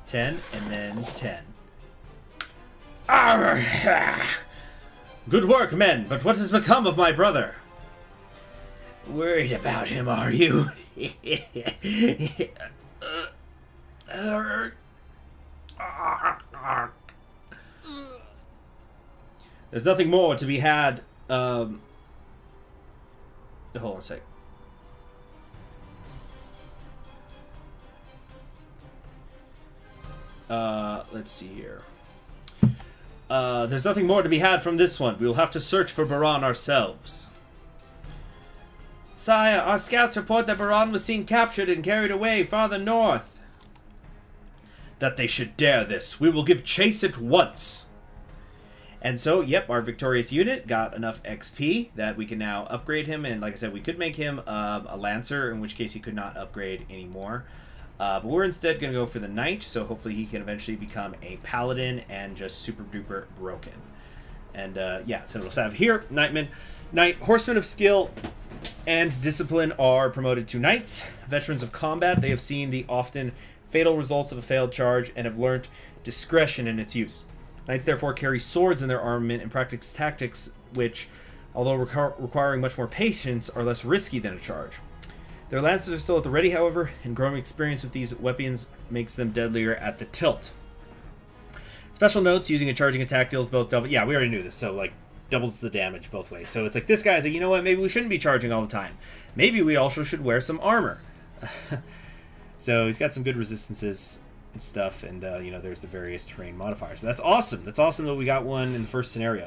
10, and then 10. Arr! Good work, men, but what has become of my brother? Worried about him, are you? There's nothing more to be had. Hold on a sec. Let's see here. There's nothing more to be had from this one. We'll have to search for Baran ourselves. Sire, our scouts report that Baran was seen captured and carried away farther north. That they should dare this. We will give chase at once. And so, yep, our victorious unit got enough XP that we can now upgrade him. And like I said, we could make him a Lancer, in which case he could not upgrade anymore. But we're instead going to go for the Knight, so hopefully he can eventually become a Paladin and just super duper broken. And yeah, so we'll have here, Knight, Horsemen of Skill and Discipline are promoted to Knights. Veterans of Combat, they have seen the often fatal results of a failed charge and have learnt discretion in its use. Knights therefore carry swords in their armament and practice tactics which, although requiring much more patience, are less risky than a charge. Their lances are still at the ready, however, and growing experience with these weapons makes them deadlier at the tilt. Special notes, using a charging attack deals both double... Yeah, we already knew this, so, like, doubles the damage both ways. So it's like, this guy's like, you know what, maybe we shouldn't be charging all the time. Maybe we also should wear some armor. So he's got some good resistances and stuff, and, you know, there's the various terrain modifiers. But that's awesome. That's awesome that we got one in the first scenario.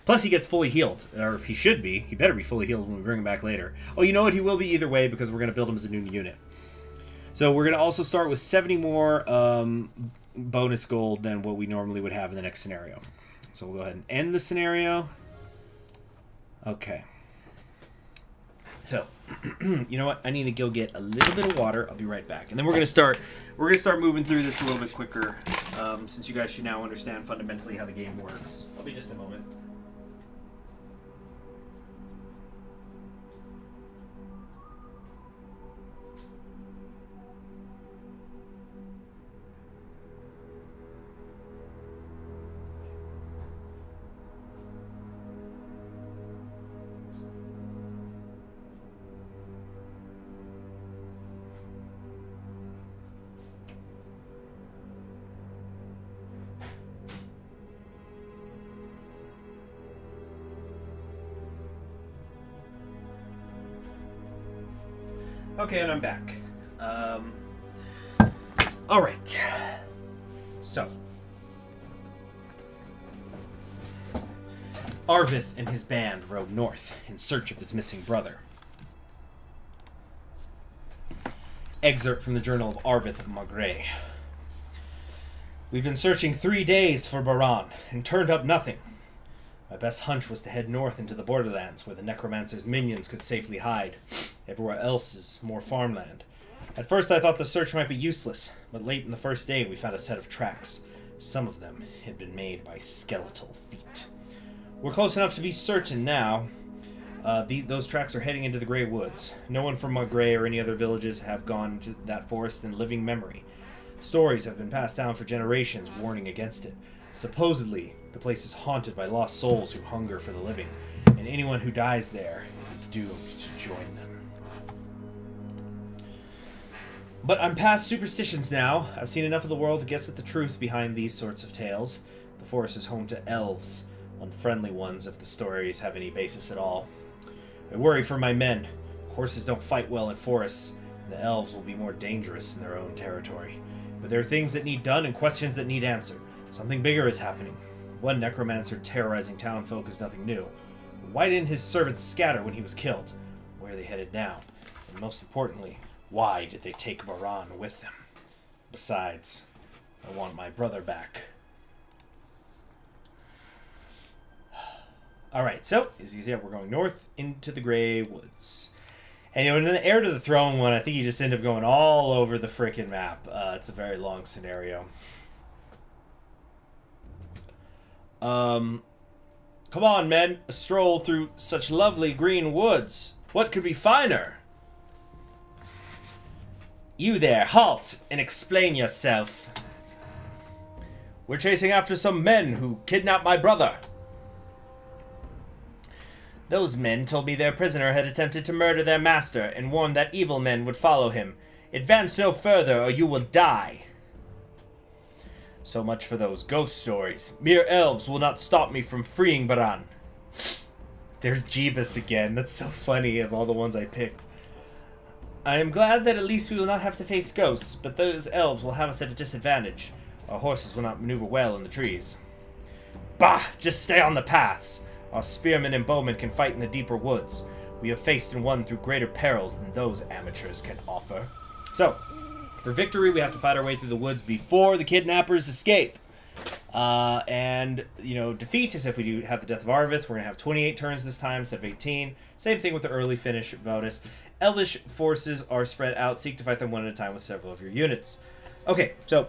Plus, he gets fully healed. Or he should be. He better be fully healed when we bring him back later. Oh, you know what? He will be either way because we're going to build him as a new unit. So we're going to also start with 70 more bonus gold than what we normally would have in the next scenario. So we'll go ahead and end the scenario. Okay. So, you know what? I need to go get a little bit of water. I'll be right back. And then we're going to start moving through this a little bit quicker, since you guys should now understand fundamentally how the game works. I'll be just a moment. Okay, and I'm back. All right. So, Arvith and his band rode north in search of his missing brother. Excerpt from the journal of Arvith of Magre. We've been searching 3 days for Baran and turned up nothing. My best hunch was to head north into the borderlands where the necromancer's minions could safely hide. Everywhere else is more farmland. At first I thought the search might be useless, but late in the first day we found a set of tracks. Some of them had been made by skeletal feet. We're close enough to be certain now. Those tracks are heading into the Grey Woods. No one from Magre or any other villages have gone to that forest in living memory. Stories have been passed down for generations warning against it. Supposedly, the place is haunted by lost souls who hunger for the living, and anyone who dies there is doomed to join them. But I'm past superstitions now. I've seen enough of the world to guess at the truth behind these sorts of tales. The forest is home to elves, unfriendly ones if the stories have any basis at all. I worry for my men. Horses don't fight well in forests, and the elves will be more dangerous in their own territory. But there are things that need done and questions that need answered. Something bigger is happening. One necromancer terrorizing townfolk is nothing new. But why didn't his servants scatter when he was killed? Where are they headed now? And most importantly, why did they take Baran with them? Besides, I want my brother back. Alright, so, as you see, we're going north into the Grey Woods. And, you know, in the Heir to the Throne one, I think you just end up going all over the frickin' map. It's a very long scenario. Come on, men. A stroll through such lovely green woods. What could be finer? You there, halt and explain yourself. We're chasing after some men who kidnapped my brother. Those men told me their prisoner had attempted to murder their master and warned that evil men would follow him. Advance no further or you will die. So much for those ghost stories. Mere elves will not stop me from freeing Baran. There's Jeebus again. That's so funny of all the ones I picked. I am glad that at least we will not have to face ghosts, but those elves will have us at a disadvantage. Our horses will not maneuver well in the trees. Bah! Just stay on the paths. Our spearmen and bowmen can fight in the deeper woods. We have faced and won through greater perils than those amateurs can offer. So, for victory, we have to fight our way through the woods before the kidnappers escape. And, you know, defeat is if we do have the Death of Arvith. We're going to have 28 turns this time instead of 18. Same thing with the early finish bonus. Elvish forces are spread out. Seek to fight them one at a time with several of your units. Okay, so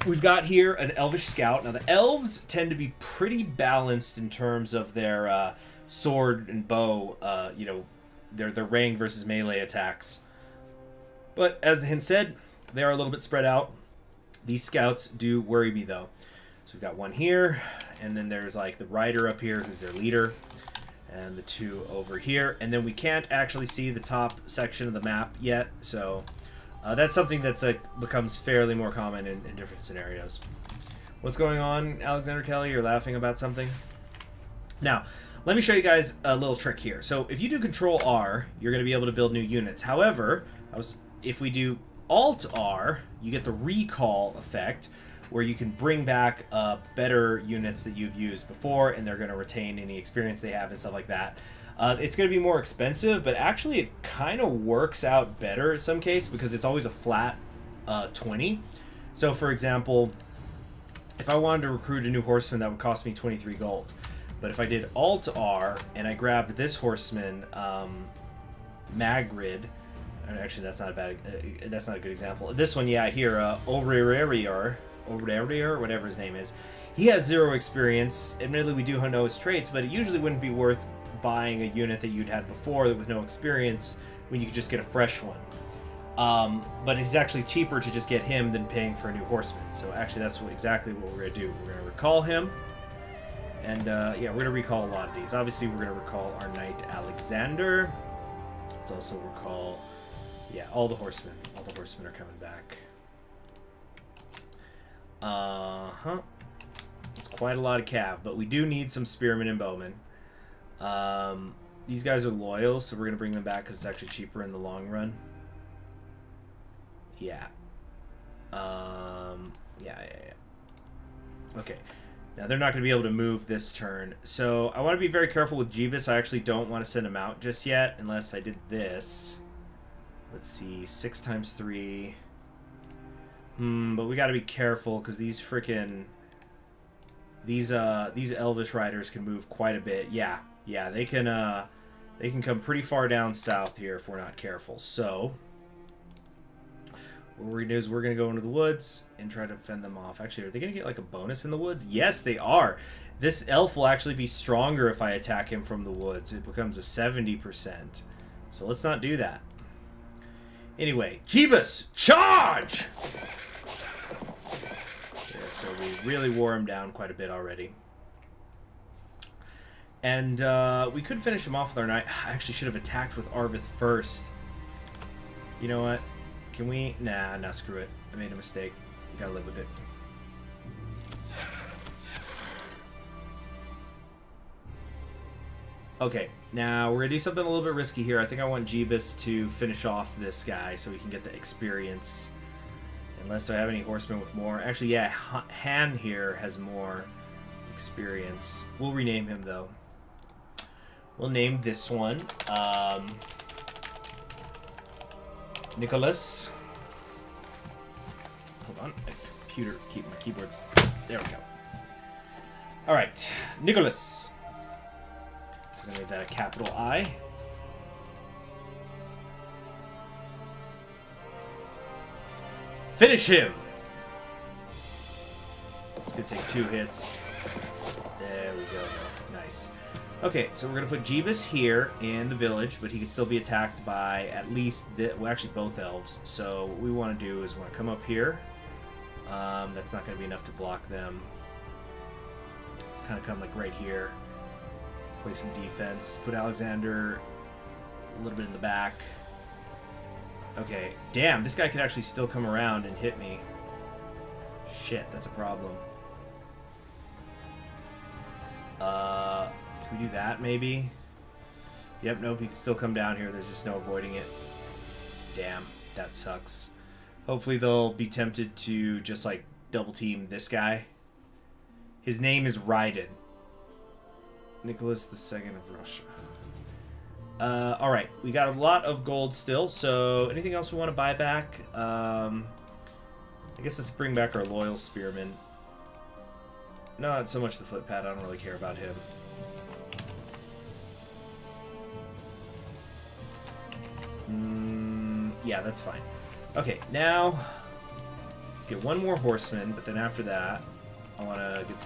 we've got here an Elvish Scout. Now, the Elves tend to be pretty balanced in terms of their sword and bow, you know, their ranged versus melee attacks. But, as the hint said, they are a little bit spread out. These Scouts do worry me, though. So we've got one here, and then there's, like, the rider up here who's their leader, and the two over here. And then we can't actually see the top section of the map yet, so that's something that's becomes fairly more common in different scenarios. What's going on, Alexander Kelly? You're laughing about something? Now, let me show you guys a little trick here. So if you do Control R, you're going to be able to build new units. However, if we do Alt R, you get the recall effect, where you can bring back better units that you've used before, and they're going to retain any experience they have and stuff like that. It's going to be more expensive, but actually it kind of works out better in some case because it's always a flat 20. So, for example, if I wanted to recruit a new horseman, that would cost me 23 gold. But if I did Alt-R and I grabbed this horseman, Magrid, and actually that's not a good example. This one, yeah, here, Aurelior, whatever his name is. He has 0 experience. Admittedly, we do know his traits, but it usually wouldn't be worth buying a unit that you'd had before with no experience when you could just get a fresh one. But it's actually cheaper to just get him than paying for a new horseman. So actually, that's exactly what we're going to do. We're going to recall him. And yeah, we're going to recall a lot of these. Obviously, we're going to recall our knight Alexander. Let's also recall, yeah, all the horsemen. All the horsemen are coming back. It's quite a lot of cav, but we do need some spearmen and bowmen. These guys are loyal, so we're going to bring them back because it's actually cheaper in the long run. Yeah. Yeah. Okay. Now, they're not going to be able to move this turn. So, I want to be very careful with Jeebus. I actually don't want to send him out just yet, unless I did this. Let's see. 6 times 3. But we got to be careful, because these freaking... These Elvish riders can move quite a bit. Yeah, they can come pretty far down south here if we're not careful. So, what we're going to do is we're going to go into the woods and try to fend them off. Actually, are they going to get like a bonus in the woods? Yes, they are. This elf will actually be stronger if I attack him from the woods. It becomes a 70%. So let's not do that. Anyway, Jeebus, charge! so we really wore him down quite a bit already. And we could finish him off with our knight. I actually should have attacked with Arvith first. You know what? Can we? Nah, screw it. I made a mistake. Gotta live with it. Okay, now we're gonna do something a little bit risky here. I think I want Jeebus to finish off this guy so we can get the experience. Unless do I have any horsemen with more? Actually, yeah, Han here has more experience. We'll rename him though. We'll name this one Nicholas. Hold on, my computer, keep my keyboards. There we go. All right, Nicholas. So I'm gonna make that a capital I. Finish him. It's gonna take 2 hits. There we go. Nice. Okay, so we're gonna put Jeebus here in the village, but he can still be attacked by at least well, actually both elves. So what we want to do is we want to come up here. That's not gonna be enough to block them. Let's kind of come like right here. Play some defense. Put Alexander a little bit in the back. Okay, damn, this guy could actually still come around and hit me. Shit, that's a problem. Can we do that, maybe? Yep, nope, he can still come down here. There's just no avoiding it. Damn, that sucks. Hopefully they'll be tempted to just, like, double team this guy. His name is Raiden. Nicholas II of Russia. Alright, we got a lot of gold still, so anything else we want to buy back? I guess let's bring back our loyal spearman. Not so much the footpad, I don't really care about him. Yeah, that's fine. Okay, now let's get one more horseman, but then after that, I want to get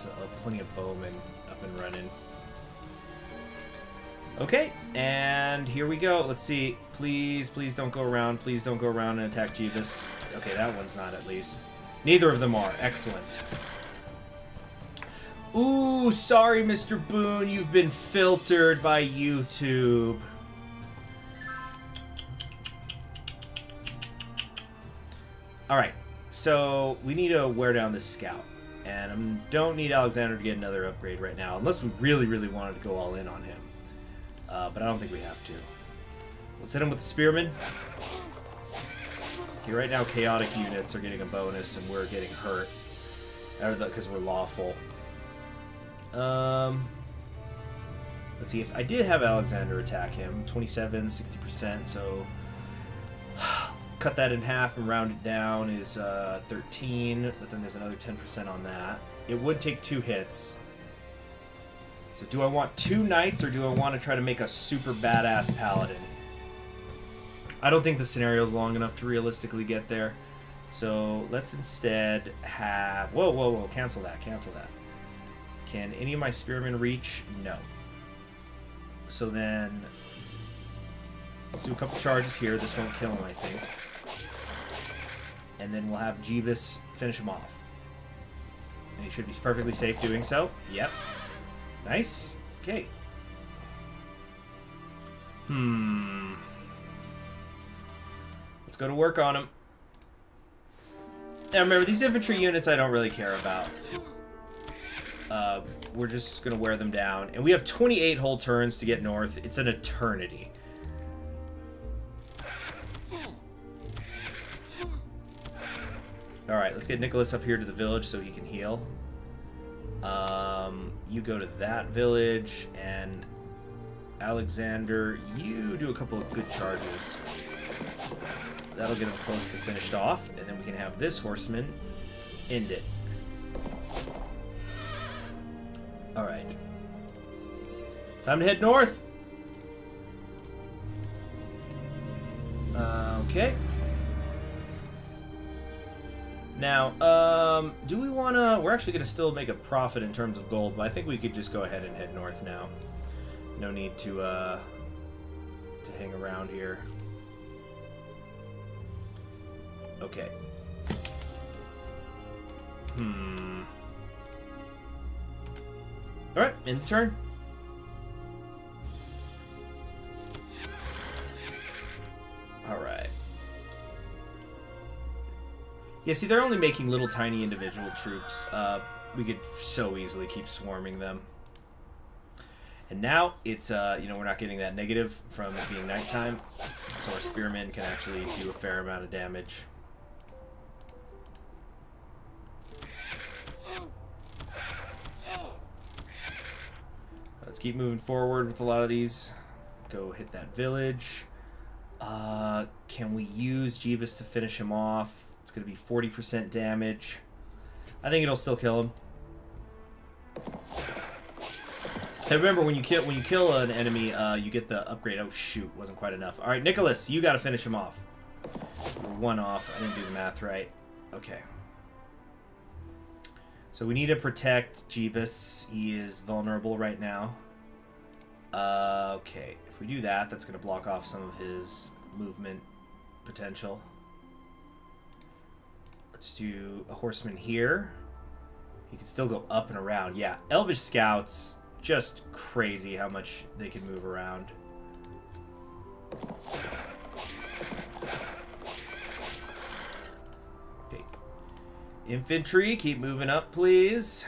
plenty of bowmen up and running. Okay, and here we go. Let's see. Please, please don't go around. Please don't go around and attack Jeebus. Okay, that one's not at least. Neither of them are. Excellent. Ooh, sorry, Mr. Boone. You've been filtered by YouTube. Alright, so we need to wear down this scout. And I don't need Alexander to get another upgrade right now, unless we really, really wanted to go all in on him. But I don't think we have to. Let's hit him with the spearman. Okay, right now chaotic units are getting a bonus and we're getting hurt. Because we're lawful. Let's see, if I did have Alexander attack him, 27, 60%, so cut that in half and round it down is 13, but then there's another 10% on that. It would take 2 hits. So do I want 2 knights, or do I want to try to make a super badass paladin? I don't think the scenario is long enough to realistically get there. So let's instead have... Whoa, whoa, whoa, cancel that, cancel that. Can any of my spearmen reach? No. So then... let's do a couple charges here. This won't kill him, I think. And then we'll have Jeebus finish him off. And he should be perfectly safe doing so. Yep. Nice. Okay. Let's go to work on him. Now remember, these infantry units I don't really care about. We're just going to wear them down. And we have 28 whole turns to get north. It's an eternity. Alright, let's get Nicholas up here to the village so he can heal. You go to that village, and Alexander, you do a couple of good charges. That'll get him close to finished off, and then we can have this horseman end it. Alright. Time to head north! Okay. Now, do we want to... We're actually going to still make a profit in terms of gold, but I think we could just go ahead and head north now. No need to hang around here. Okay. End the turn. Alright. Yeah, see, they're only making little tiny individual troops. We could so easily keep swarming them. And now it's, you know, we're not getting that negative from it being nighttime. So our spearmen can actually do a fair amount of damage. Let's keep moving forward with a lot of these. Go hit that village. Can we use Jeebus to finish him off? It's going to be 40% damage. I think it'll still kill him. Hey, remember, when you kill an enemy, you get the upgrade. Oh, shoot. Wasn't quite enough. All right, Nicholas, you got to finish him off. We're one off. I didn't do the math right. Okay. So we need to protect Jeebus. He is vulnerable right now. Okay. If we do that, that's going to block off some of his movement potential. Let's do a Horseman here. He can still go up and around. Yeah, Elvish Scouts, just crazy how much they can move around. Okay. Infantry, keep moving up, please.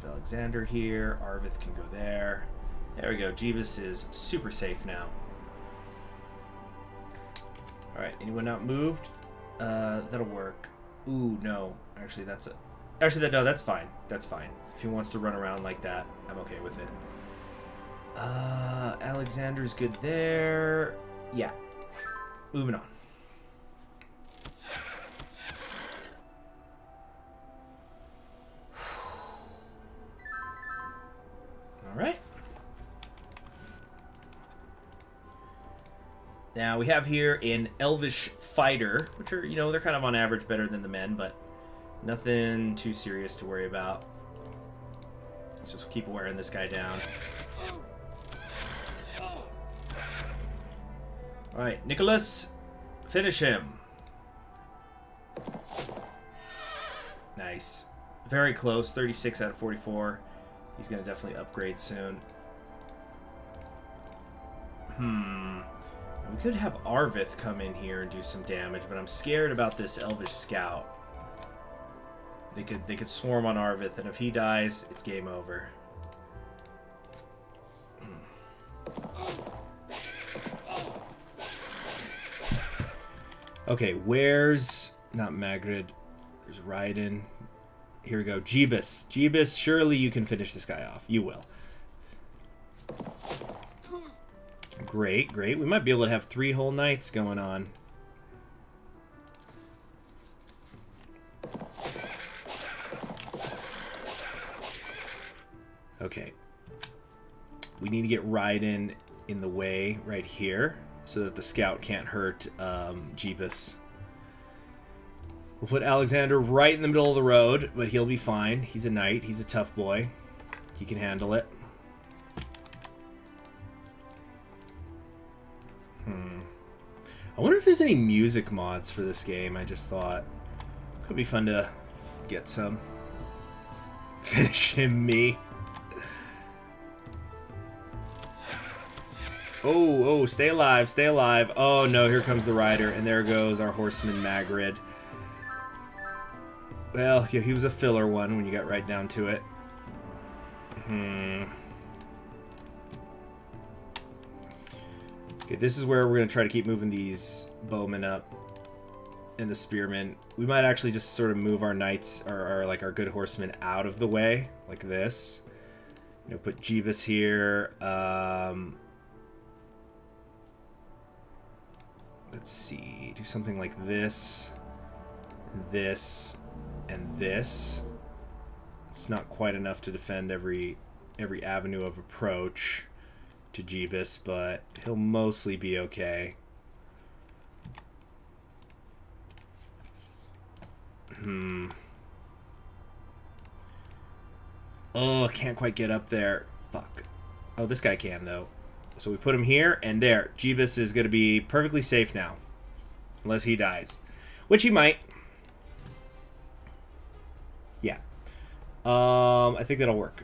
Alexander here. Arvith can go there. There we go. Jeebus is super safe now. Alright, anyone not moved? That'll work. Ooh, no. Actually, that's a... Actually, no, that's fine. That's fine. If he wants to run around like that, I'm okay with it. Alexander's good there. Yeah. Moving on. Alright. Now we have here an Elvish Fighter, which are, you know, they're kind of on average better than the men, but nothing too serious to worry about. Let's just keep wearing this guy down. Alright, Nicholas, finish him. Nice. Very close, 36 out of 44. He's going to definitely upgrade soon. We could have Arvith come in here and do some damage, but I'm scared about this Elvish Scout. They could swarm on Arvith, and if he dies, it's game over. Okay, where's... Not Magrid. There's Raiden. Here we go. Jeebus. Jeebus, surely you can finish this guy off. You will. Great, great. We might be able to have 3 whole nights going on. Okay. We need to get Raiden in the way right here so that the scout can't hurt Jeebus. We'll put Alexander right in the middle of the road, but he'll be fine. He's a knight. He's a tough boy. He can handle it. I wonder if there's any music mods for this game. I just thought could be fun to get some. Finish him, me. Oh, stay alive, stay alive. Oh no, here comes the rider, and there goes our Horseman Magrid. Well, yeah, he was a filler one when you got right down to it. Okay, this is where we're going to try to keep moving these bowmen up and the spearmen. We might actually just sort of move our knights, or like our good horsemen, out of the way, like this. You know, put Jeebus here. Let's see, do something like this, and this. It's not quite enough to defend every avenue of approach to Jeebus, but he'll mostly be okay. Oh, can't quite get up there. Fuck. Oh, this guy can, though. So we put him here, and there. Jeebus is going to be perfectly safe now. Unless he dies. Which he might. Yeah. I think that'll work.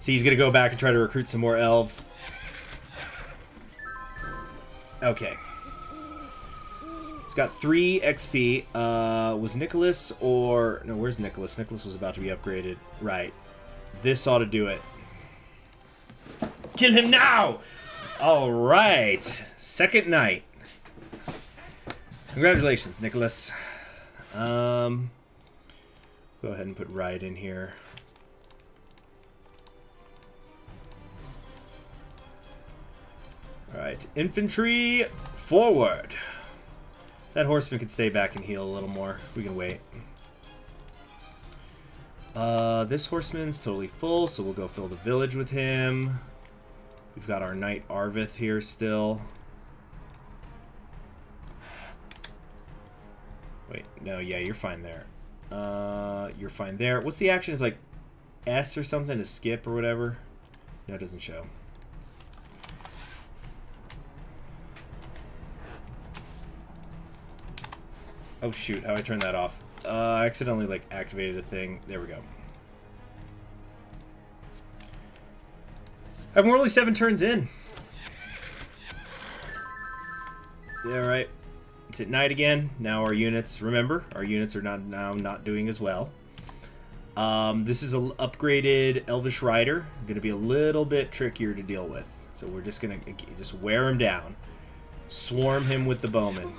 So he's going to go back and try to recruit some more elves. Okay. He's got 3 XP. Was Nicholas or... No, where's Nicholas? Nicholas was about to be upgraded. Right. This ought to do it. Kill him now! Alright. Second night. Congratulations, Nicholas. Go ahead and put Ride in here. Alright. Infantry, forward. That horseman can stay back and heal a little more. We can wait. This horseman's totally full, so we'll go fill the village with him. We've got our knight Arvith here still. Wait, no, yeah, you're fine there. You're fine there. What's the action? Is like S or something to skip or whatever? No, it doesn't show. Oh shoot, how I turned that off? I accidentally like activated a thing. There we go. And we're only 7 turns in. Yeah, right. It's at night again. Now our units, remember, our units are not doing as well. This is an upgraded Elvish Rider. Going to be a little bit trickier to deal with. So we're just going to just wear him down. Swarm him with the bowmen.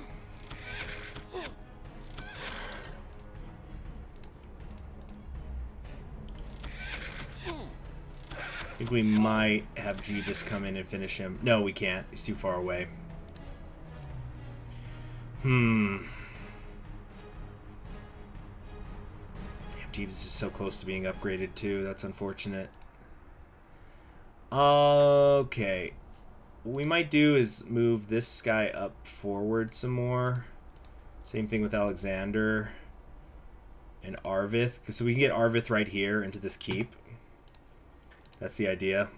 I think we might have Jeebus come in and finish him. No, we can't. He's too far away. Damn, Jeebus is so close to being upgraded too. That's unfortunate. Okay. What we might do is move this guy up forward some more. Same thing with Alexander and Arvith. So we can get Arvith right here into this keep. That's the idea.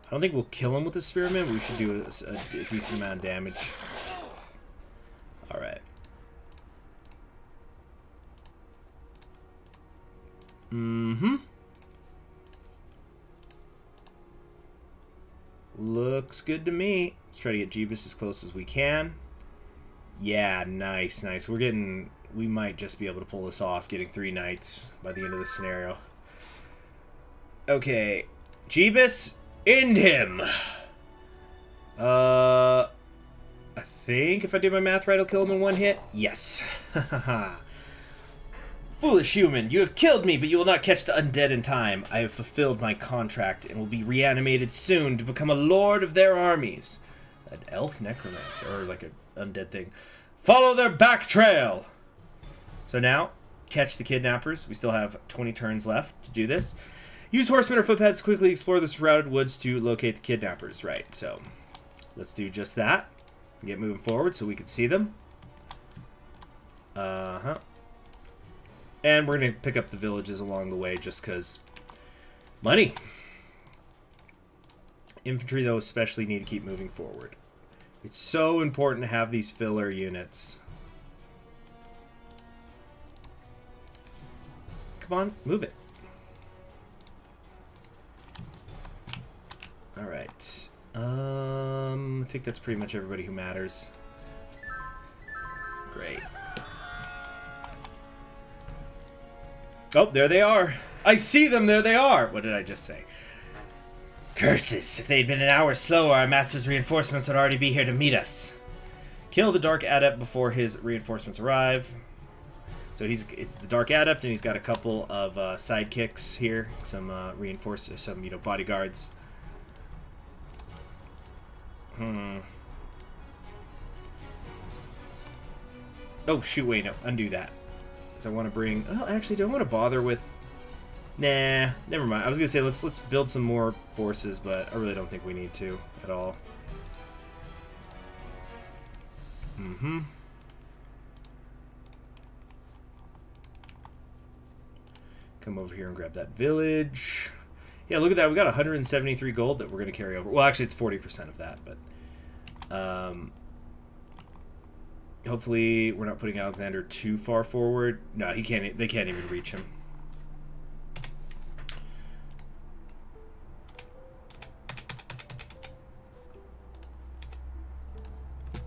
I don't think we'll kill him with the spearman. We should do a decent amount of damage. Alright. Looks good to me. Let's try to get Jeebus as close as we can. Yeah, nice, nice. We're getting... We might just be able to pull this off, getting 3 knights by the end of this scenario. Okay. Jeebus, end him! I think if I do my math right, I'll kill him in 1 hit. Yes. Foolish human, you have killed me, but you will not catch the undead in time. I have fulfilled my contract and will be reanimated soon to become a lord of their armies. An elf necromancer, or like an undead thing. Follow their back trail! So now, catch the kidnappers. We still have 20 turns left to do this. Use horsemen or footpads to quickly explore the surrounded woods to locate the kidnappers. Right, so let's do just that. Get moving forward so we can see them. And we're going to pick up the villages along the way just because money. Infantry, though, especially need to keep moving forward. It's so important to have these filler units. Come on, move it. Alright. I think that's pretty much everybody who matters. Great. Oh, there they are. I see them, there they are. What did I just say? Curses! If they'd been an hour slower, our master's reinforcements would already be here to meet us. Kill the Dark Adept before his reinforcements arrive. So it's the Dark Adept, and he's got a couple of sidekicks here, some reinforced, some bodyguards. Oh shoot! Wait, no, undo that. Because I want to bring. Well, actually, do I want to bother with? Nah, never mind. I was gonna say let's build some more forces, but I really don't think we need to at all. Come over here and grab that village. Yeah, look at that. We got 173 gold that we're going to carry over. Well, actually, it's 40% of that, but... Hopefully we're not putting Alexander too far forward. No, he can't. They can't even reach him.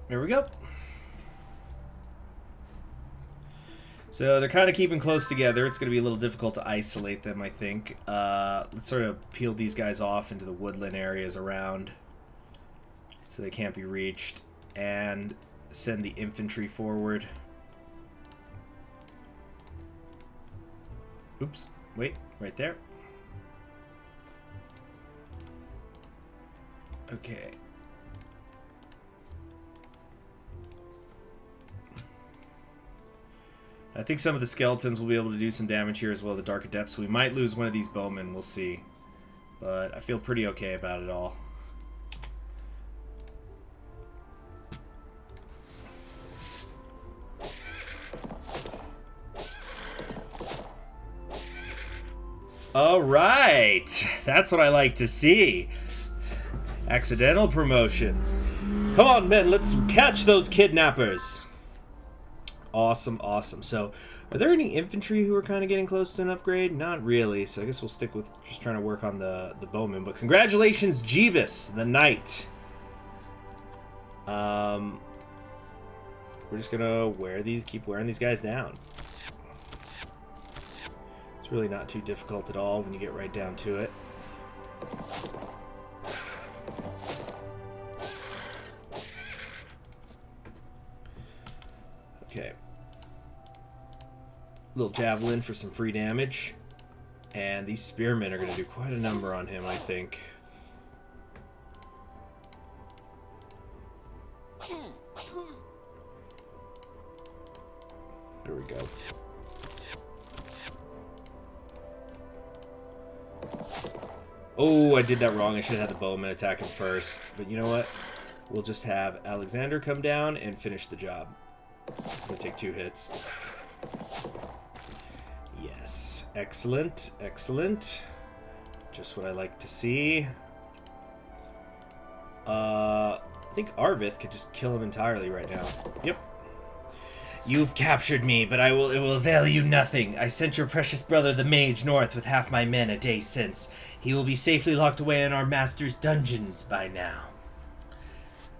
There we go. So they're kind of keeping close together. It's going to be a little difficult to isolate them, I think. Let's sort of peel these guys off into the woodland areas around so they can't be reached. And send the infantry forward. Oops. Wait. Right there. Okay. I think some of the skeletons will be able to do some damage here as well, the Dark Adepts. We might lose one of these bowmen, we'll see. But I feel pretty okay about it all. Alright! That's what I like to see. Accidental promotions. Come on, men, let's catch those kidnappers. Awesome, awesome. So, are there any infantry who are kind of getting close to an upgrade? Not really, so I guess we'll stick with just trying to work on the bowmen. But congratulations, Jeebus, the knight. We're just gonna keep wearing these guys down. It's really not too difficult at all when you get right down to it. Okay. Little javelin for some free damage. And these spearmen are going to do quite a number on him, I think. There we go. Oh, I did that wrong. I should have had the bowman attack him first. But you know what? We'll just have Alexander come down and finish the job. We'll take 2 hits. Yes. Excellent. Excellent. Just what I like to see. I think Arvith could just kill him entirely right now. Yep. You've captured me, but it will avail you nothing. I sent your precious brother the mage north with half my men a day since. He will be safely locked away in our master's dungeons by now.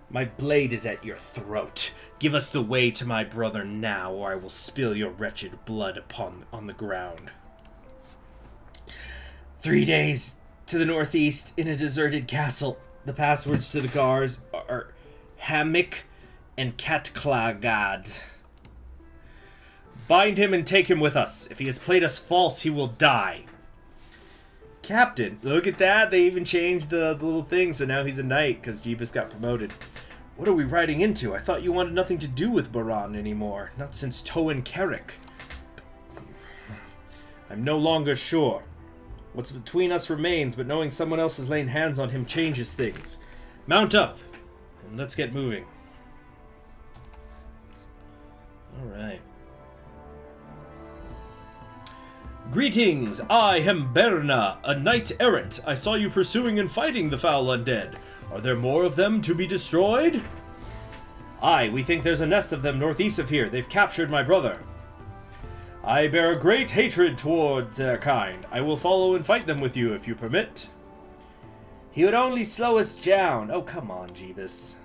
My blade is at your throat. Give us the way to my brother now, or I will spill your wretched blood on the ground. 3 days to the northeast in a deserted castle. The passwords to the guards are Hamik and Katklagad. Bind him and take him with us. If he has played us false, he will die. Captain, look at that. They even changed the little thing, so now he's a knight because Jeebus got promoted. What are we riding into? I thought you wanted nothing to do with Baran anymore. Not since Towen Carrick. I'm no longer sure. What's between us remains, but knowing someone else has laid hands on him changes things. Mount up, and let's get moving. Alright. Greetings, I am Berna, a knight-errant. I saw you pursuing and fighting the foul undead. Are there more of them to be destroyed? Aye, we think there's a nest of them northeast of here. They've captured my brother. I bear a great hatred toward their kind. I will follow and fight them with you if you permit. He would only slow us down. Oh, come on, Jeebus.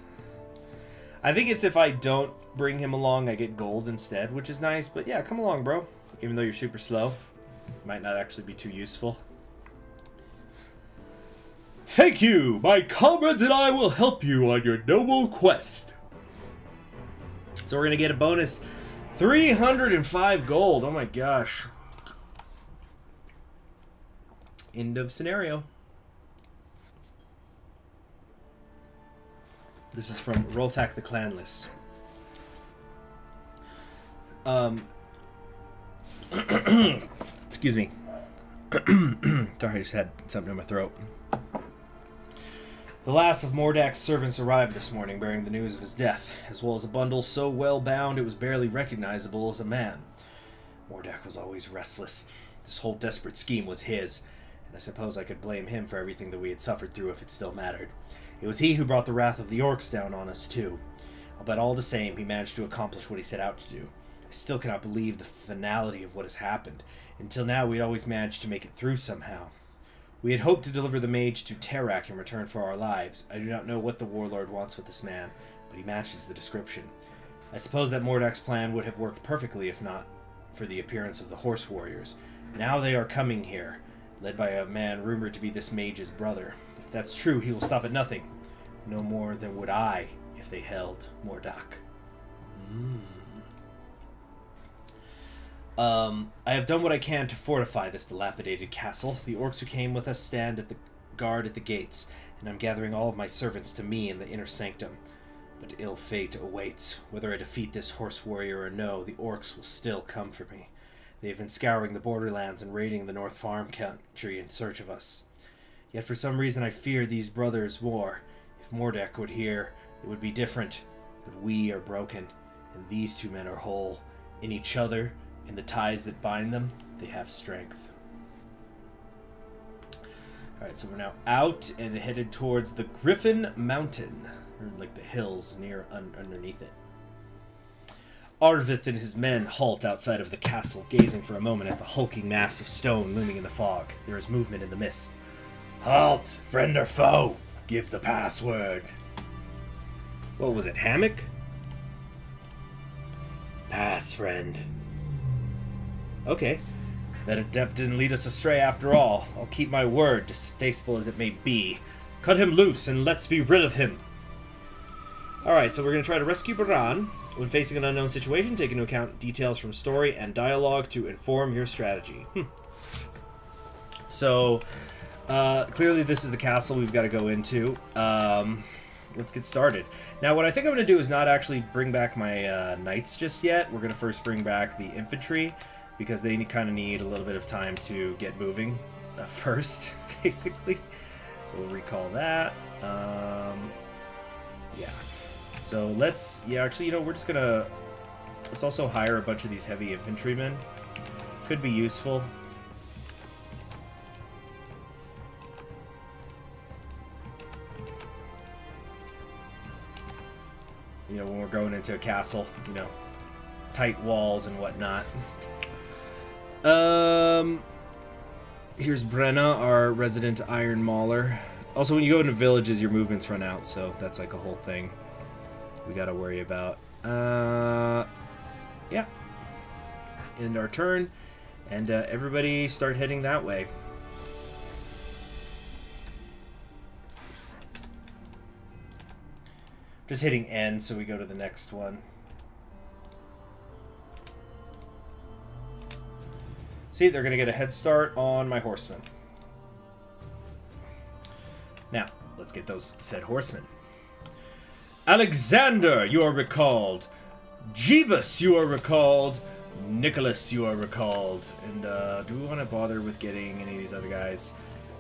I think it's if I don't bring him along, I get gold instead, which is nice. But yeah, come along, bro. Even though you're super slow. Might not actually be too useful. Thank you! My comrades and I will help you on your noble quest. So we're going to get a bonus 305 gold. Oh my gosh. End of scenario. This is from Rolthak the Clanless. Excuse me. Sorry, I just had something in my throat. The last of Mordak's servants arrived this morning bearing the news of his death, as well as a bundle so well bound it was barely recognizable as a man. Mordak was always restless. This whole desperate scheme was his, and I suppose I could blame him for everything that we had suffered through if it still mattered. It was he who brought the wrath of the orcs down on us, too. But all the same, he managed to accomplish what he set out to do. I still cannot believe the finality of what has happened. Until now, we'd always managed to make it through somehow. We had hoped to deliver the mage to Terak in return for our lives. I do not know what the warlord wants with this man, but he matches the description. I suppose that Mordak's plan would have worked perfectly if not for the appearance of the horse warriors. Now they are coming here, led by a man rumored to be this mage's brother. If that's true, he will stop at nothing. No more than would I if they held Mordak. I have done what I can to fortify this dilapidated castle. The orcs who came with us stand at the guard at the gates, and I'm gathering all of my servants to me in the inner sanctum. But ill fate awaits. Whether I defeat this horse warrior or no, the orcs will still come for me. They have been scouring the borderlands and raiding the North Farm country in search of us. Yet for some reason I fear these brothers' war. If Mordak would hear, it would be different. But we are broken, and these two men are whole. In each other, in the ties that bind them, they have strength. Alright, so we're now out and headed towards the Griffin Mountain. Or like the hills underneath it. Arvith and his men halt outside of the castle, gazing for a moment at the hulking mass of stone looming in the fog. There is movement in the mist. Halt! Friend or foe? Give the password. What was it, hammock? Pass, friend. Okay. That adept didn't lead us astray after all. I'll keep my word, distasteful as it may be. Cut him loose and let's be rid of him. Alright, so we're going to try to rescue Baran. When facing an unknown situation, take into account details from story and dialogue to inform your strategy. So, clearly this is the castle we've got to go into. Let's get started. Now, what I think I'm going to do is not actually bring back my knights just yet. We're going to first bring back the infantry, because they kind of need a little bit of time to get moving first, basically. So we'll recall that. Yeah. So let's, actually, we're just gonna, let's also hire a bunch of these heavy infantrymen. Could be useful. When we're going into a castle, tight walls and whatnot. Here's Brenna, our resident iron mauler. Also, when you go into villages, your movements run out, so that's like a whole thing we gotta worry about. Yeah. End our turn, and everybody start heading that way. Just hitting end so we go to the next one. See, they're gonna get a head start on my horsemen. Now, let's get those said horsemen. Alexander, you are recalled. Jeebus, you are recalled. Nicholas, you are recalled. And do we want to bother with getting any of these other guys?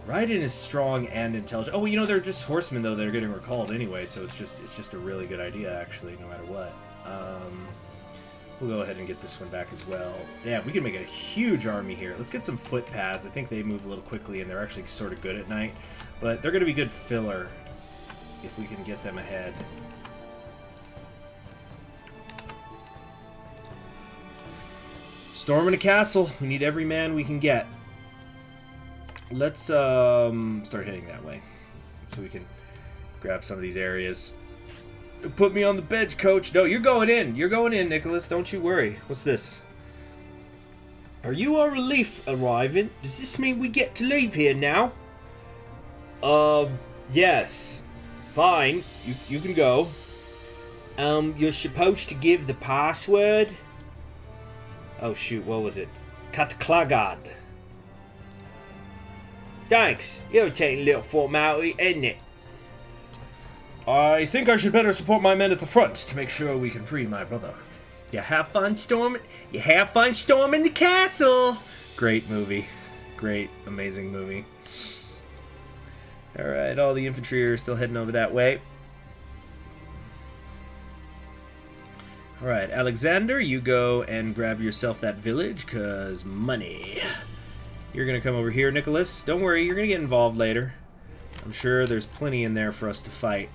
Raiden is strong and intelligent. Oh, well, they're just horsemen though that are getting recalled anyway, so it's just a really good idea actually, no matter what. We'll go ahead and get this one back as well. Yeah, we can make a huge army here. Let's get some foot pads. I think they move a little quickly and they're actually sort of good at night, but they're going to be good filler if we can get them ahead. Storming a castle. We need every man we can get. Let's start heading that way so we can grab some of these areas. Put me on the bench, coach. No, you're going in. You're going in, Nicholas. Don't you worry. What's this? Are you our relief arriving? Does this mean we get to leave here now? Yes. Fine. You can go. You're supposed to give the password. Oh shoot, what was it? Katklagad. Thanks. Irritating little formality, isn't it? I think I should better support my men at the front to make sure we can free my brother. You have fun storming the castle. Great movie. Great, amazing movie. Alright, all the infantry are still heading over that way. Alright, Alexander, you go and grab yourself that village, cause money. You're gonna come over here, Nicholas. Don't worry, you're gonna get involved later. I'm sure there's plenty in there for us to fight.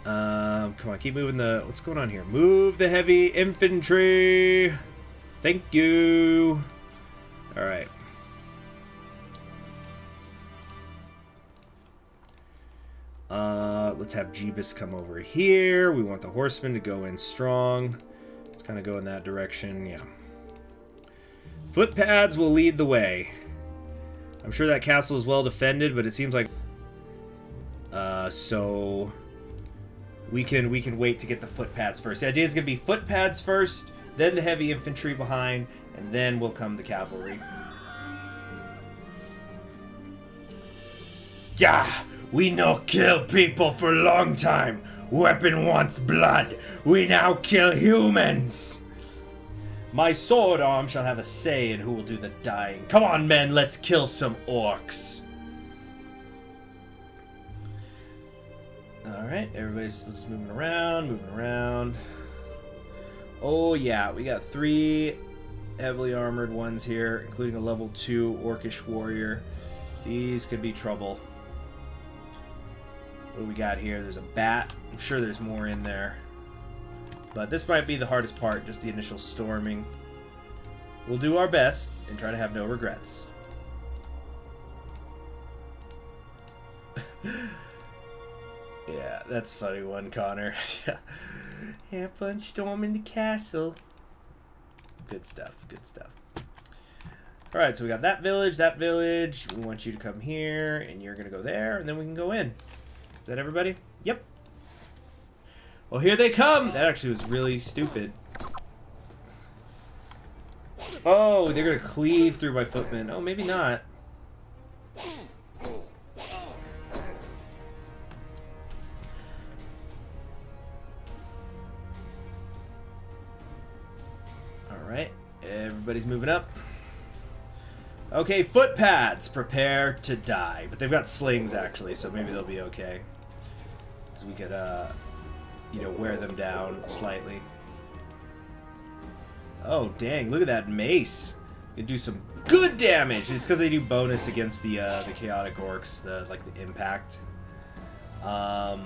Come on, keep moving the... What's going on here? Move the heavy infantry! Thank you! Alright. Let's have Jeebus come over here. We want the Horseman to go in strong. Let's kind of go in that direction, yeah. Footpads will lead the way. I'm sure that castle is well defended, but it seems like... so... We can wait to get the footpads first. The idea is going to be footpads first, then the heavy infantry behind, and then will come the cavalry. Yeah, we no kill people for a long time. Weapon wants blood. We now kill humans. My sword arm shall have a say in who will do the dying. Come on, men, let's kill some orcs. Alright, everybody's just moving around. Oh yeah, we got 3 heavily armored ones here, including a level 2 orcish warrior. These could be trouble. What do we got here? There's a bat. I'm sure there's more in there. But this might be the hardest part, just the initial storming. We'll do our best and try to have no regrets. Yeah, that's a funny one, Connor. Yeah. Have fun storming the castle. Good stuff, good stuff. Alright, so we got that village, that village. We want you to come here, and you're going to go there, and then we can go in. Is that everybody? Yep. Well, here they come! That actually was really stupid. Oh, they're going to cleave through my footmen. Oh, maybe not. Alright, everybody's moving up. Okay, footpads, prepare to die. But they've got slings, actually, so maybe they'll be okay. So we could, you know, wear them down slightly. Oh, dang, look at that mace. Gonna do some good damage. It's because they do bonus against the chaotic orcs, like the impact. Okay,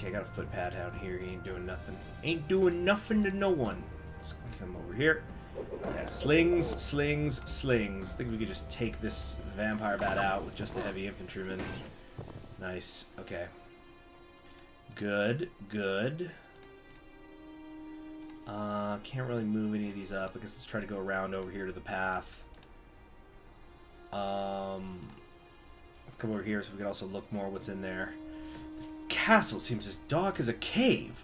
I got a footpad down here. He ain't doing nothing. Ain't doing nothing to no one. Let's come over here. Yeah, slings, slings, slings. I think we could just take this vampire bat out with just the heavy infantryman. Nice. Okay. Good, good. Can't really move any of these up because let's try to go around over here to the path. Let's come over here so we can also look more what's in there. This castle seems as dark as a cave.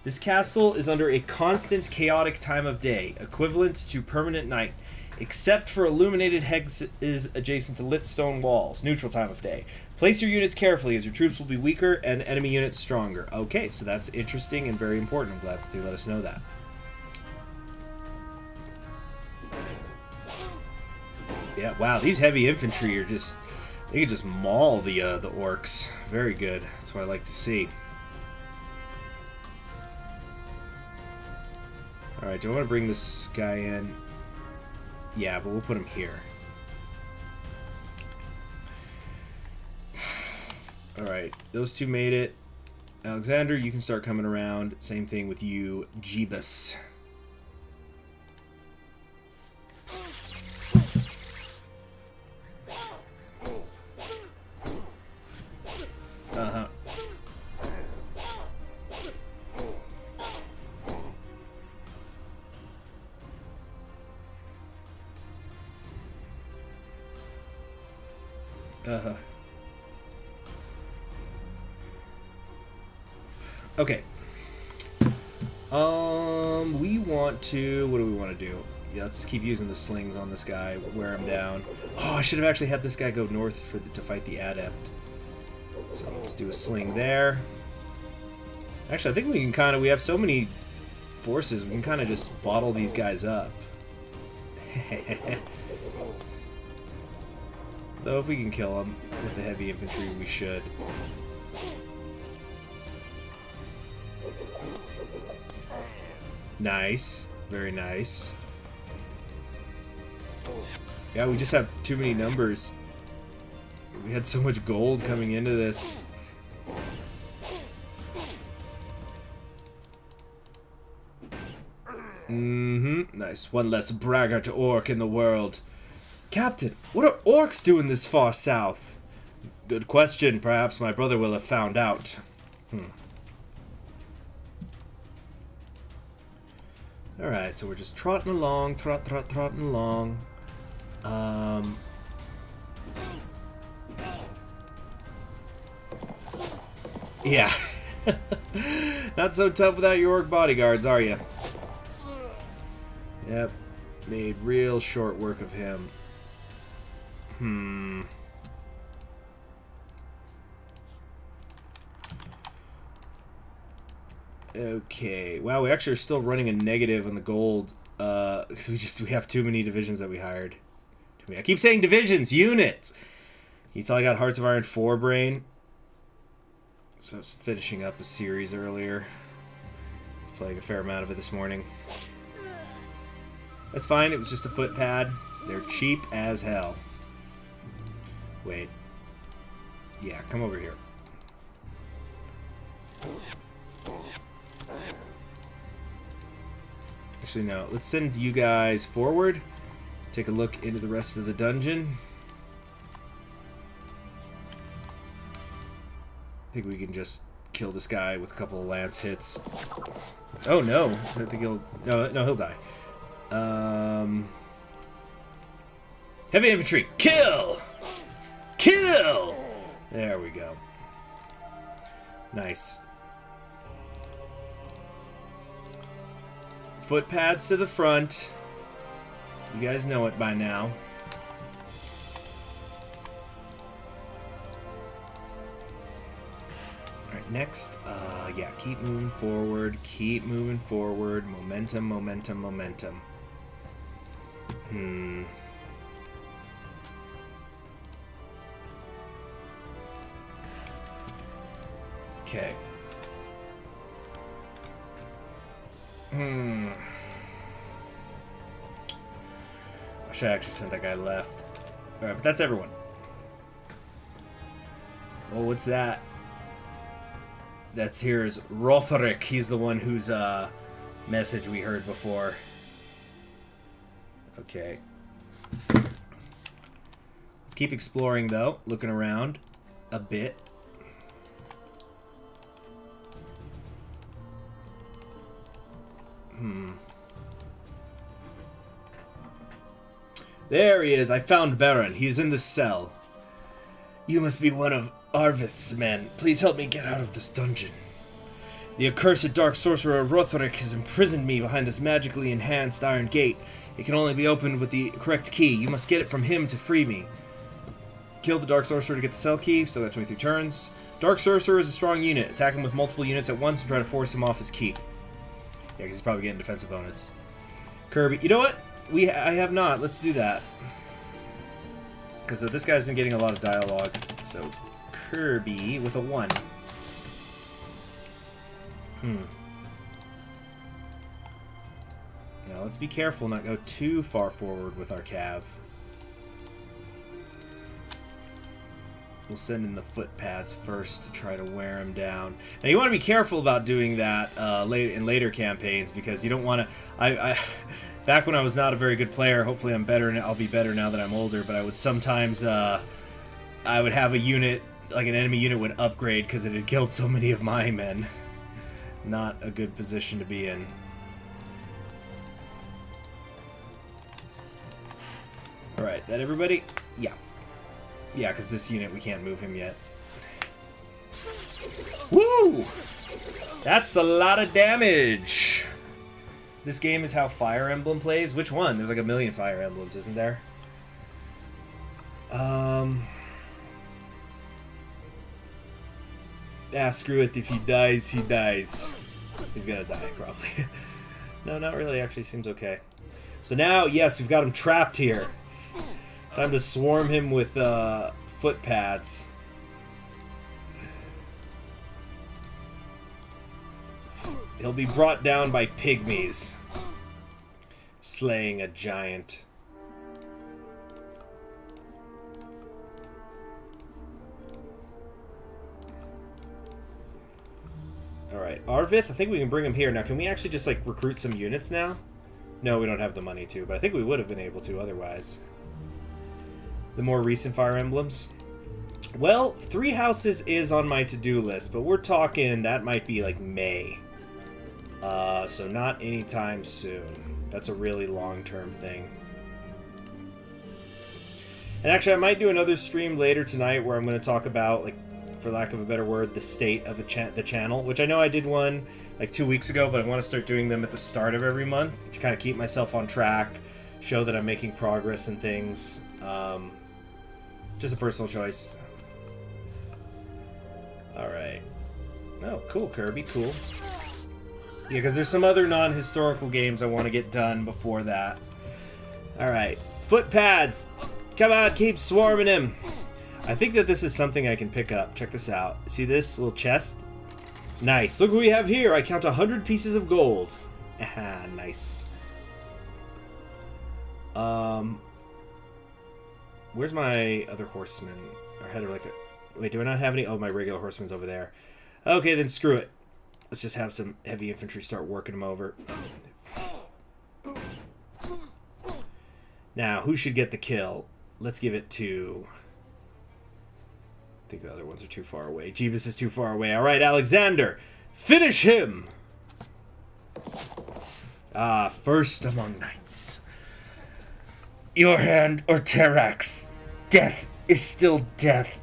This castle is under a constant chaotic time of day, equivalent to permanent night, except for illuminated hexes adjacent to lit stone walls, neutral time of day. Place your units carefully as your troops will be weaker and enemy units stronger. Okay, so that's interesting and very important. I'm glad that they let us know that. Yeah, wow, these heavy infantry are just... They can just maul the orcs. Very good. That's what I like to see. Alright, do I want to bring this guy in? Yeah, but we'll put him here. Alright, those two made it. Alexander, you can start coming around. Same thing with you, Jeebus. Uh-huh. Uh-huh. Okay. We want to... What do we want to do? Yeah, let's keep using the slings on this guy. Wear him down. Oh, I should have actually had this guy go north to fight the adept. So let's do a sling there. Actually, I think we can kind of... We have so many forces, we can kind of just bottle these guys up. Though if we can kill them with the heavy infantry, we should. Nice. Very nice. Yeah, we just have too many numbers. We had so much gold coming into this. Nice. One less braggart orc in the world. Captain, what are orcs doing this far south? Good question. Perhaps my brother will have found out. Alright, so we're just trotting along, trotting along. Yeah. Not so tough without your orc bodyguards, are you? Yep. Made real short work of him. Okay. Wow, we actually are still running a negative on the gold. Because we have too many divisions that we hired. I keep saying divisions, units! Can you tell I got Hearts of Iron 4 brain? So I was finishing up a series earlier. Playing a fair amount of it this morning. That's fine, it was just a foot pad. They're cheap as hell. Wait. Yeah, come over here. Actually, no. Let's send you guys forward. Take a look into the rest of the dungeon. I think we can just kill this guy with a couple of lance hits. Oh no! I think he'll... No, he'll die. Heavy infantry, kill! Kill! There we go. Nice. Foot pads to the front. You guys know it by now. Alright, next, yeah, keep moving forward, keep moving forward. Momentum, momentum, momentum. Okay. I should actually send that guy left. Alright, but that's everyone. Oh, what's that? That's here is Rotherick. He's the one whose message we heard before. Okay. Let's keep exploring though, looking around a bit. There he is. I found Baron. He is in the cell. You must be one of Arvith's men. Please help me get out of this dungeon. The accursed dark sorcerer Rotherick has imprisoned me behind this magically enhanced iron gate. It can only be opened with the correct key. You must get it from him to free me. Kill the dark sorcerer to get the cell key. Still got 23 turns. Dark sorcerer is a strong unit. Attack him with multiple units at once and try to force him off his key. Yeah, because he's probably getting defensive bonus. Kirby. You know what? I have not. Let's do that. Because this guy's been getting a lot of dialogue. So, Kirby with a 1. Now, let's be careful not go too far forward with our cav. We'll send in the foot pads first to try to wear him down. Now, you want to be careful about doing that in later campaigns because you don't want to... Back when I was not a very good player, hopefully I'm better, and I'll be better now that I'm older, but I would sometimes, I would have a unit, like an enemy unit would upgrade because it had killed so many of my men. Not a good position to be in. Alright, that everybody? Yeah. Yeah, because this unit, we can't move him yet. Woo! That's a lot of damage! This game is how Fire Emblem plays? Which one? There's like a million Fire Emblems, isn't there? Screw it. If he dies, he dies. He's gonna die, probably. No, not really. Actually, seems okay. So now, yes, we've got him trapped here. Time to swarm him with foot pads. He'll be brought down by pygmies. Slaying a giant. Alright, Arvith, I think we can bring him here. Now, can we actually just, like, recruit some units now? No, we don't have the money to, but I think we would have been able to otherwise. The more recent Fire Emblems. Well, 3 houses is on my to-do list, but we're talking that might be like May. So not anytime soon. That's a really long-term thing. And actually, I might do another stream later tonight where I'm going to talk about, like, for lack of a better word, the state of the channel, which I know I did one like 2 weeks ago, but I want to start doing them at the start of every month to kind of keep myself on track, show that I'm making progress and things. Just a personal choice. Alright. Oh, cool, Kirby, cool. Yeah, because there's some other non-historical games I want to get done before that. Alright. Foot pads! Come on, keep swarming him! I think that this is something I can pick up. Check this out. See this little chest? Nice. Look what we have here. I count 100 pieces of gold. Ah, nice. Where's my other horseman? I had like a... Wait, do I not have any? Oh, my regular horseman's over there. Okay, then screw it. Let's just have some heavy infantry start working them over. Now, who should get the kill? Let's give it to... I think the other ones are too far away. Jeebus is too far away. Alright, Alexander! Finish him! Ah, first among knights. Your hand or Terax. Death is still death.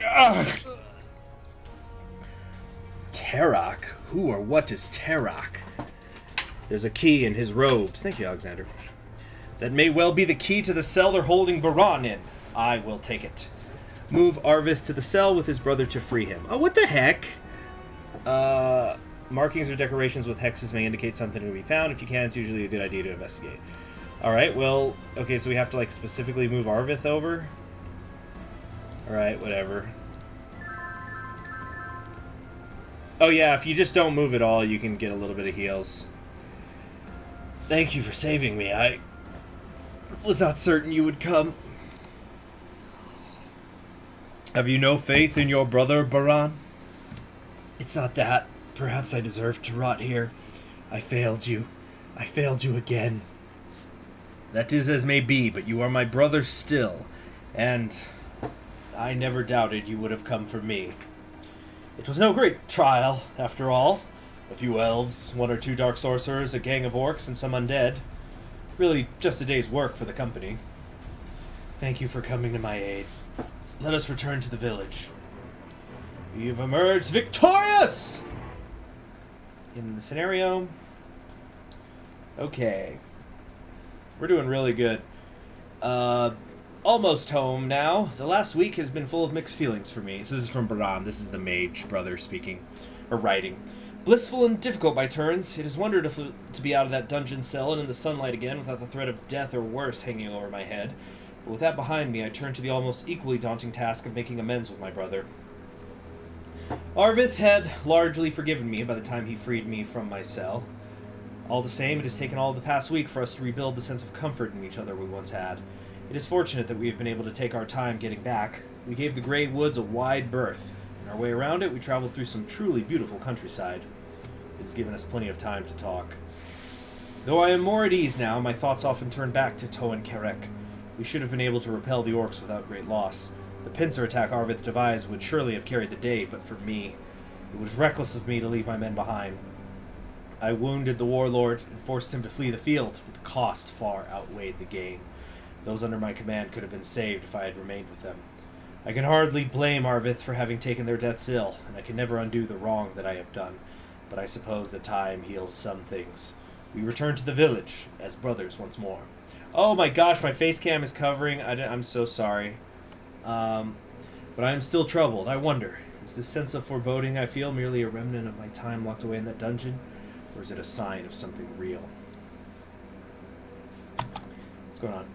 Ugh. Tarak? Who or what is Tarak? There's a key in his robes. Thank you, Alexander. That may well be the key to the cell they're holding Baran in. I will take it. Move Arvith to the cell with his brother to free him. Oh, what the heck? Markings or decorations with hexes may indicate something to be found. If you can, it's usually a good idea to investigate. Alright, well, okay, so we have to, like, specifically move Arvith over? Alright, whatever. Oh yeah, if you just don't move at all, you can get a little bit of heals. Thank you for saving me. I was not certain you would come. Have you no faith in your brother, Baran? It's not that. Perhaps I deserve to rot here. I failed you. I failed you again. That is as may be, but you are my brother still, and I never doubted you would have come for me. It was no great trial, after all. A few elves, 1 or 2 dark sorcerers, a gang of orcs, and some undead. Really, just a day's work for the company. Thank you for coming to my aid. Let us return to the village. We've emerged victorious! In the scenario... Okay. We're doing really good. Almost home now. The last week has been full of mixed feelings for me. This is from Baran. This is the mage brother speaking. Or writing. Blissful and difficult by turns. It is wonderful to be out of that dungeon cell and in the sunlight again without the threat of death or worse hanging over my head. But with that behind me, I turn to the almost equally daunting task of making amends with my brother. Arvith had largely forgiven me by the time he freed me from my cell. All the same, it has taken all of the past week for us to rebuild the sense of comfort in each other we once had. It is fortunate that we have been able to take our time getting back. We gave the Grey Woods a wide berth. In our way around it, we traveled through some truly beautiful countryside. It has given us plenty of time to talk. Though I am more at ease now, my thoughts often turn back to Toan Kerek. We should have been able to repel the orcs without great loss. The pincer attack Arvith devised would surely have carried the day, but for me, it was reckless of me to leave my men behind. I wounded the warlord and forced him to flee the field, but the cost far outweighed the gain. Those under my command could have been saved if I had remained with them. I can hardly blame Arvith for having taken their deaths ill, and I can never undo the wrong that I have done, but I suppose that time heals some things. We return to the village, as brothers once more. Oh my gosh, my face cam is covering. I'm so sorry. But I am still troubled. I wonder, is this sense of foreboding I feel merely a remnant of my time locked away in that dungeon? Or is it a sign of something real? What's going on?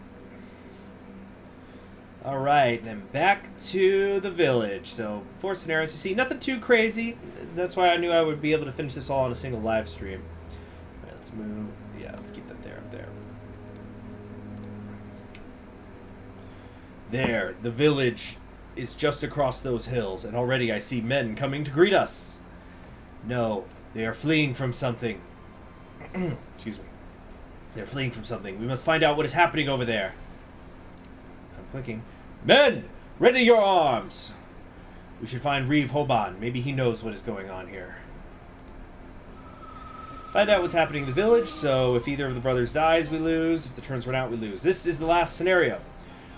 Alright, and back to the village. So, 4 scenarios. You see, nothing too crazy. That's why I knew I would be able to finish this all on a single live stream. Alright, let's move. Yeah, let's keep that there, up there. There, the village is just across those hills, and already I see men coming to greet us. No, they are fleeing from something. Excuse me. They're fleeing from something. We must find out what is happening over there. I'm clicking. Men! Ready your arms! We should find Reeve Hoban. Maybe he knows what is going on here. Find out what's happening in the village, so if either of the brothers dies, we lose. If the turns run out, we lose. This is the last scenario.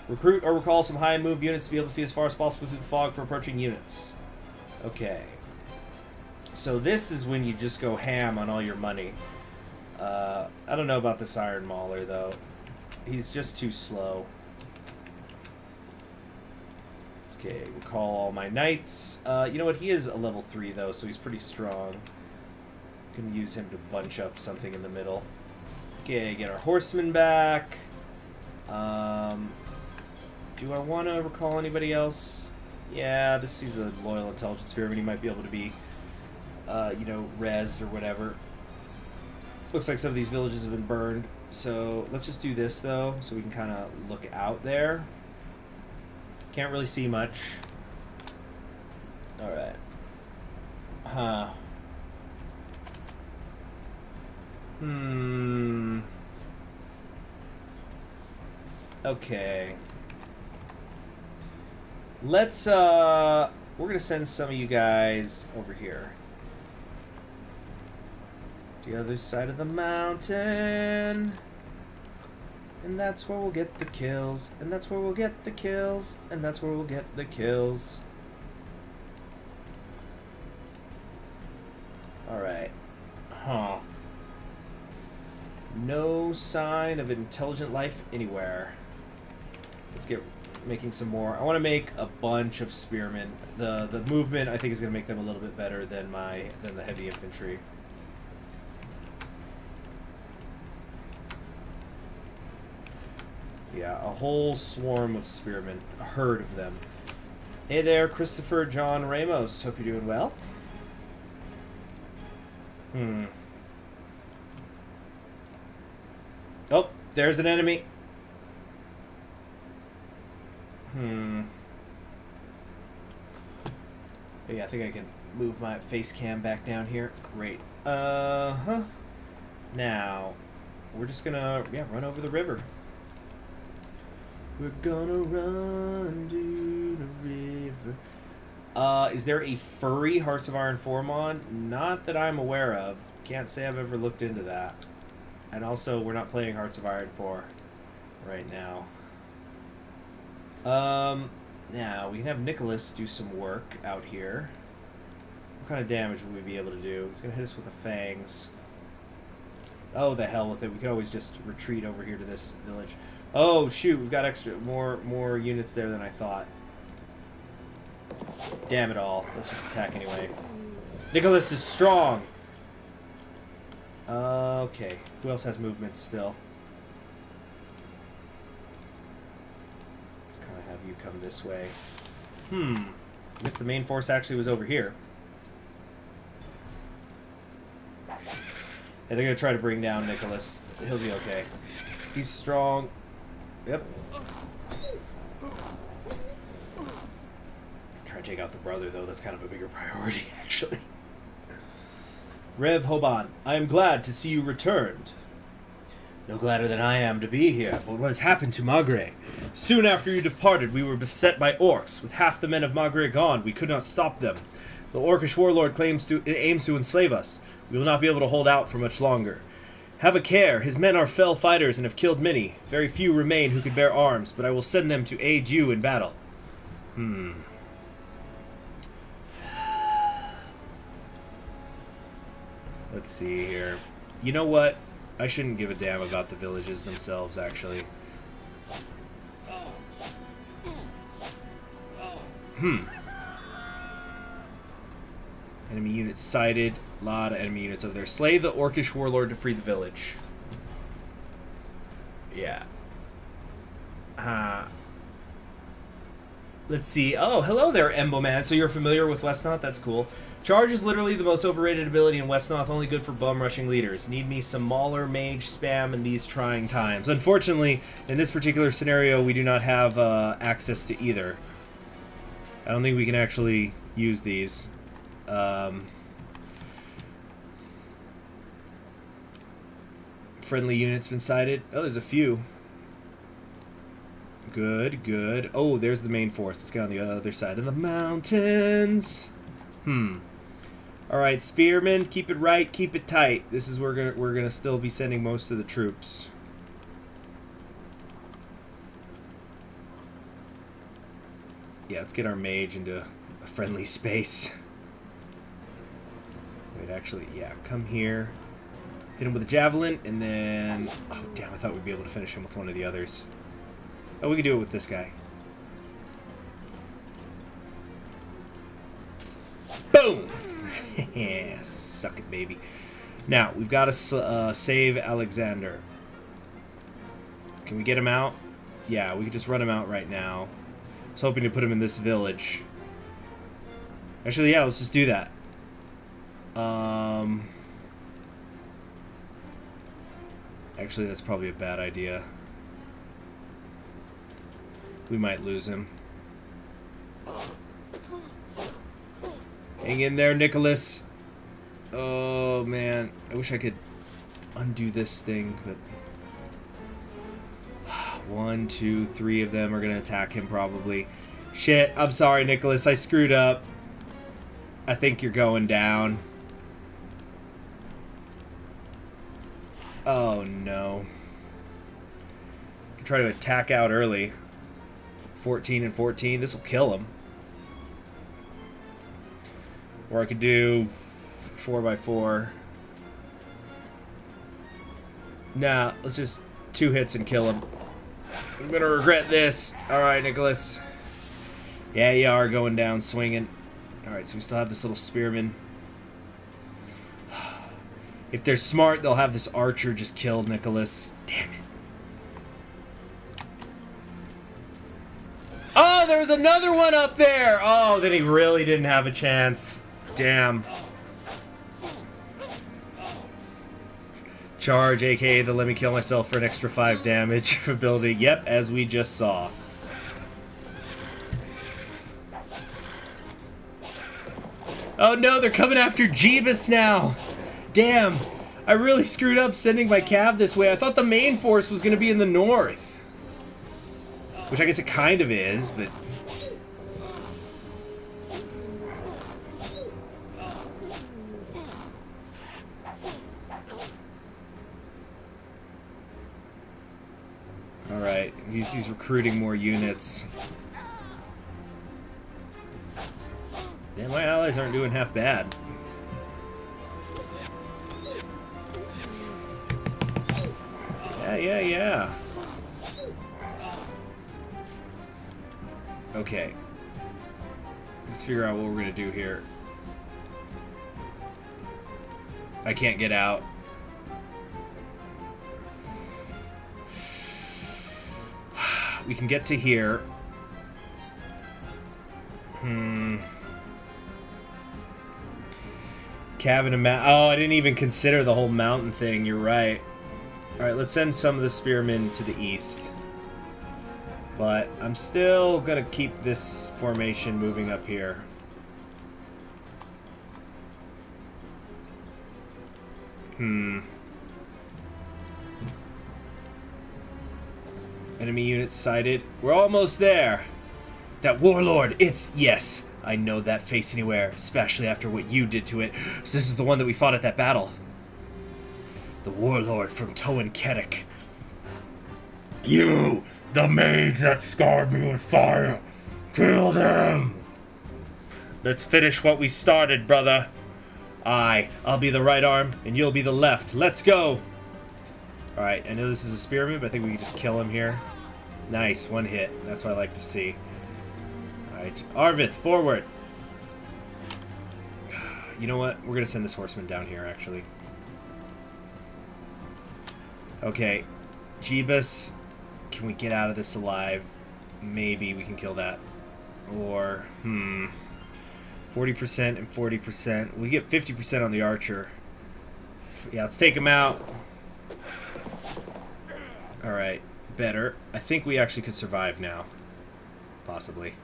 Recruit or recall some high move units to be able to see as far as possible through the fog for approaching units. Okay. So this is when you just go ham on all your money. I don't know about this Iron Mauler, though. He's just too slow. Okay, recall all my knights. You know what? He is a level 3, though, so he's pretty strong. Can use him to bunch up something in the middle. Okay, get our Horseman back. Do I want to recall anybody else? Yeah, he's a loyal intelligence spearman. He might be able to be, you know, rezzed or whatever. Looks like some of these villages have been burned. So let's just do this, though, so we can kind of look out there. Can't really see much. Alright. Huh. Okay. Let's, we're gonna send some of you guys over here. The other side of the mountain. And that's where we'll get the kills. And that's where we'll get the kills. And that's where we'll get the kills. Alright. Huh. No sign of intelligent life anywhere. Let's get making some more. I want to make a bunch of spearmen. The movement I think is going to make them a little bit better than the heavy infantry. Yeah, a whole swarm of spearmen. A herd of them. Hey there, Christopher John Ramos. Hope you're doing well. Oh, there's an enemy. Yeah, I think I can move my face cam back down here. Great. Now, we're just gonna, run over the river. We're gonna run to the river. Is there a furry Hearts of Iron 4 mod? Not that I'm aware of. Can't say I've ever looked into that. And also, we're not playing Hearts of Iron 4 right now. Now, we can have Nicholas do some work out here. What kind of damage will we be able to do? He's going to hit us with the fangs. Oh, the hell with it. We could always just retreat over here to this village. Oh, shoot. We've got more units there than I thought. Damn it all. Let's just attack anyway. Nicholas is strong. Okay. Who else has movement still? Let's kind of have you come this way. I guess the main force actually was over here. And they're going to try to bring down Nicholas. He'll be okay. He's strong. Yep. Try to take out the brother, though. That's kind of a bigger priority, actually. Rev Hoban, I am glad to see you returned. No gladder than I am to be here, but what has happened to Magre? Soon after you departed, we were beset by orcs. With half the men of Magre gone, we could not stop them. The orcish warlord aims to enslave us. We will not be able to hold out for much longer. Have a care. His men are fell fighters and have killed many. Very few remain who could bear arms, but I will send them to aid you in battle. Let's see here. You know what? I shouldn't give a damn about the villages themselves, actually. Enemy units sighted. A lot of enemy units over there. Slay the orcish warlord to free the village. Yeah. Let's see. Oh, hello there, Emboman. So you're familiar with Wesnoth? That's cool. Charge is literally the most overrated ability in Wesnoth, only good for bum rushing leaders. Need me some Mauler mage spam in these trying times. Unfortunately, in this particular scenario, we do not have access to either. I don't think we can actually use these. friendly units been sighted? Oh, there's a few. Good, good. Oh, there's the main force. Let's get on the other side of the mountains. Alright, spearmen, keep it right, keep it tight. This is where we're gonna still be sending most of the troops. Yeah, let's get our mage into a friendly space. Wait, actually, yeah, come here. Hit him with a javelin, and then... Oh, damn, I thought we'd be able to finish him with one of the others. Oh, we can do it with this guy. Boom! Yeah, suck it, baby. Now, we've got to save Alexander. Can we get him out? Yeah, we can just run him out right now. I was hoping to put him in this village. Actually, yeah, let's just do that. Actually, that's probably a bad idea. We might lose him. Hang in there, Nicholas. Oh, man. I wish I could undo this thing, but... 1, 2, 3 of them are going to attack him, probably. Shit, I'm sorry, Nicholas. I screwed up. I think you're going down. Oh, no. I can try to attack out early. 14 and 14. This will kill him. Or I could do 4x4. Nah, let's just 2 hits and kill him. I'm gonna regret this. Alright, Nicholas. Yeah, you are going down swinging. Alright, so we still have this little spearman. If they're smart, they'll have this archer just kill Nicholas. Damn it. Oh, there was another one up there! Oh, then he really didn't have a chance. Damn. Charge, aka the let me kill myself for an extra 5 damage ability. Yep, as we just saw. Oh no, they're coming after Jeebus now! Damn, I really screwed up sending my cav this way. I thought the main force was going to be in the north. Which I guess it kind of is, but... Alright, he's recruiting more units. Yeah, my allies aren't doing half bad. Yeah. Okay. Let's figure out what we're gonna do here. I can't get out. We can get to here. Cabin and mount. Oh, I didn't even consider the whole mountain thing. You're right. Alright, let's send some of the spearmen to the east. But I'm still gonna keep this formation moving up here. Enemy units sighted. We're almost there. That warlord, yes, I know that face anywhere, especially after what you did to it. So this is the one that we fought at that battle. The warlord from Toan Kedek. You, the mage that scarred me with fire. Kill them. Let's finish what we started, brother. Aye, I'll be the right arm, and you'll be the left. Let's go! Alright, I know this is a spearman, but I think we can just kill him here. Nice, 1 hit. That's what I like to see. Alright, Arvith, forward! You know what? We're gonna send this horseman down here, actually. Okay, Jeebus, can we get out of this alive? Maybe we can kill that. Or, 40% and 40%. We get 50% on the archer. Yeah, let's take him out. Alright, better. I think we actually could survive now. Possibly.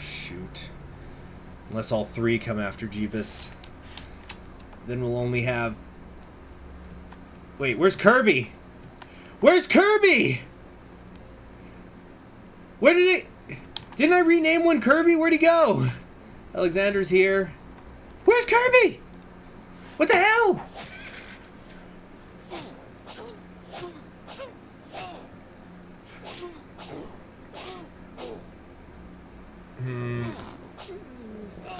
Shoot. Unless all three come after Jeebus. Then we'll only have... Wait, where's Kirby? Where's Kirby? Where did it... Didn't I rename one Kirby? Where'd he go? Alexander's here. Where's Kirby? What the hell?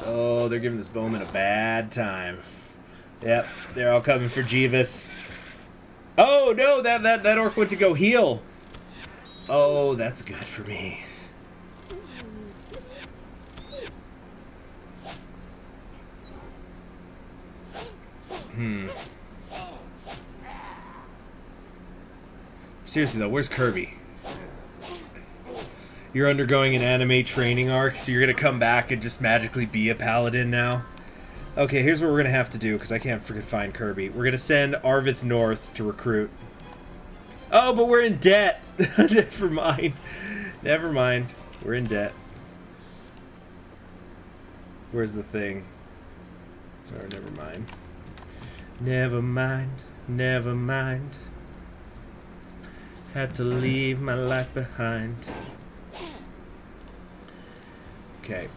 Oh, they're giving this bowman a bad time. Yep, they're all coming for Jeebus. Oh no, that orc went to go heal. Oh, that's good for me. Seriously though, where's Kirby? You're undergoing an anime training arc, so you're gonna come back and just magically be a paladin now? Okay, here's what we're gonna have to do, because I can't freaking find Kirby. We're gonna send Arvith north to recruit. Oh, but we're in debt! Never mind. Never mind. We're in debt. Where's the thing? Oh, never mind. Never mind. Never mind. Had to leave my life behind. Okay.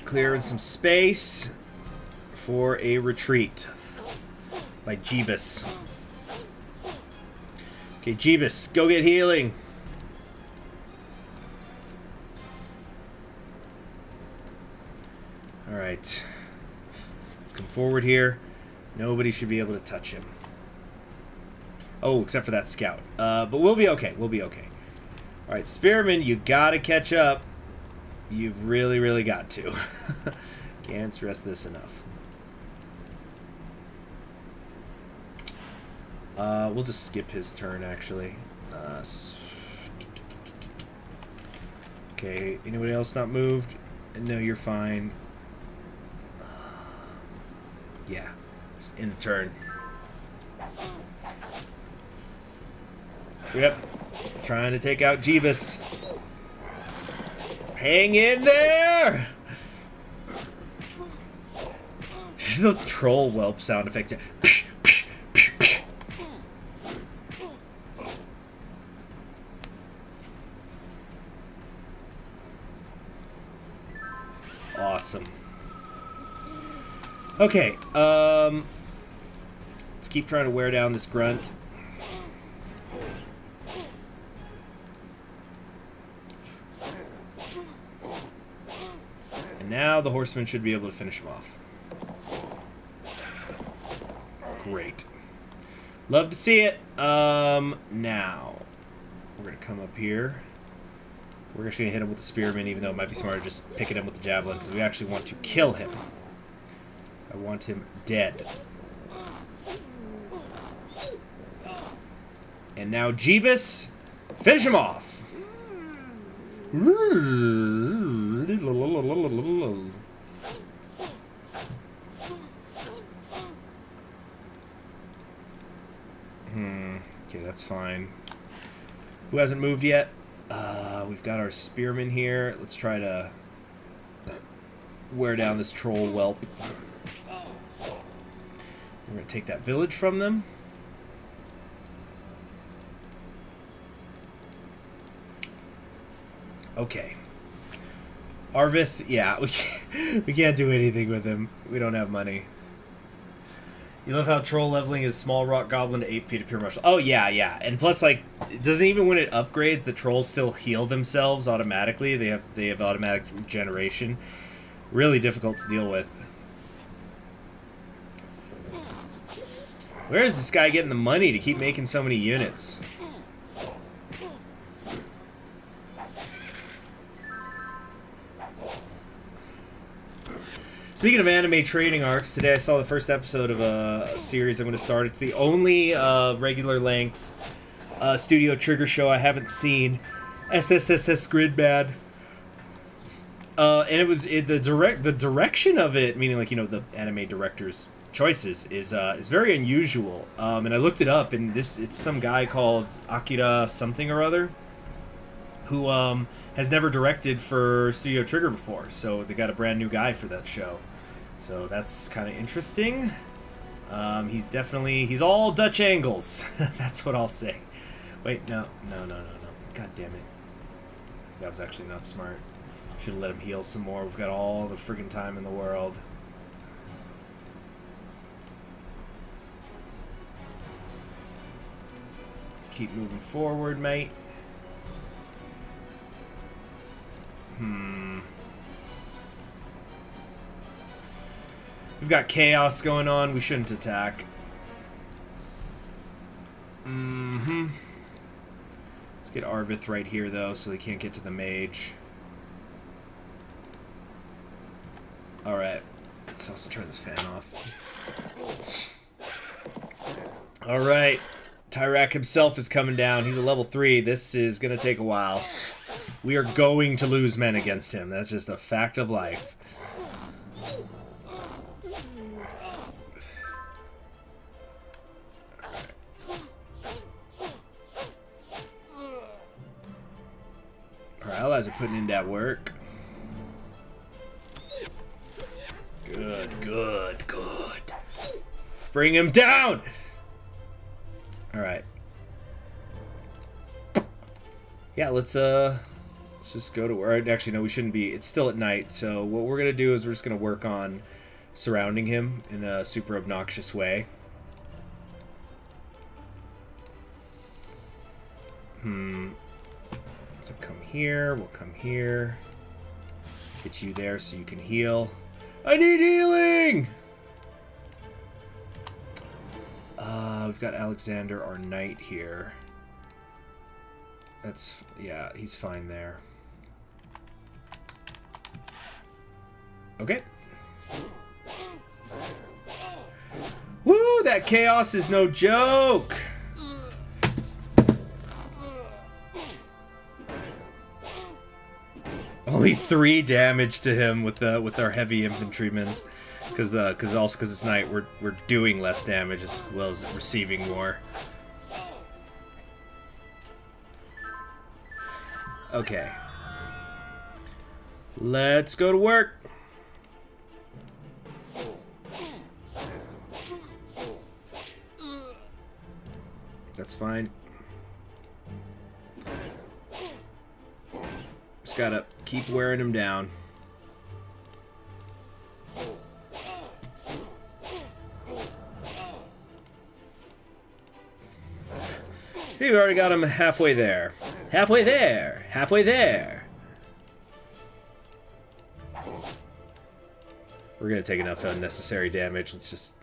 Clearing some space for a retreat by Jeebus. Okay, Jeebus, go get healing. Alright. Let's come forward here. Nobody should be able to touch him. Oh, except for that scout. But we'll be okay. We'll be okay. Alright, Spearman, you gotta catch up. You've really, really got to. Can't stress this enough. We'll just skip his turn, actually. Okay, anybody else not moved? No, you're fine. Yeah, just in the turn. Yep, trying to take out Jeebus. Hang in there! Just those troll whelp sound effects. Awesome. Okay, let's keep trying to wear down this grunt. And now the Horseman should be able to finish him off. Great. Love to see it. Now, we're going to come up here. We're actually going to hit him with the Spearman, even though it might be smarter just picking him with the Javelin, because we actually want to kill him. I want him dead. And now Jeebus, finish him off. Okay, that's fine. Who hasn't moved yet? We've got our Spearman here. Let's try to wear down this troll whelp. We're going to take that village from them. Okay. Arvith, yeah, we can't do anything with him. We don't have money. You love how troll leveling is small rock goblin to 8 feet of pure martial. Oh, yeah, yeah. And plus, like, it doesn't even when it upgrades, the trolls still heal themselves automatically. They have automatic regeneration. Really difficult to deal with. Where is this guy getting the money to keep making so many units? Speaking of anime trading arcs, today I saw the first episode of a series I'm going to start. It's the only regular length Studio Trigger show I haven't seen. SSSS Gridbad. And it was the direction of it, meaning like, you know, the anime director's choices is very unusual. And I looked it up, and it's some guy called Akira something or other, who has never directed for Studio Trigger before. So they got a brand new guy for that show. So that's kind of interesting. He's all Dutch angles. That's what I'll say. Wait, no. God damn it. That was actually not smart. Should have let him heal some more. We've got all the friggin' time in the world. Keep moving forward, mate. We've got chaos going on. We shouldn't attack. Let's get Arvith right here, though, so they can't get to the mage. Alright. Let's also turn this fan off. Alright. Tyrak himself is coming down. He's a level 3. This is going to take a while. We are going to lose men against him. That's just a fact of life. Our allies are putting in that work. Good. Bring him down! Alright. Yeah, let's just go to where... Actually, no, we shouldn't be. It's still at night, so what we're going to do is we're just going to work on surrounding him in a super obnoxious way. So come here, we'll come here. Let's get you there so you can heal. I need healing! We've got Alexander, our knight, here. That's... yeah, he's fine there. Okay. Woo! That chaos is no joke! Only 3 damage to him with our heavy infantrymen, because it's night. We're doing less damage as well as receiving more. Okay, let's go to work. That's fine. Just gotta keep wearing him down. See, we already got him halfway there. Halfway there! Halfway there! We're gonna take enough unnecessary damage. Let's just...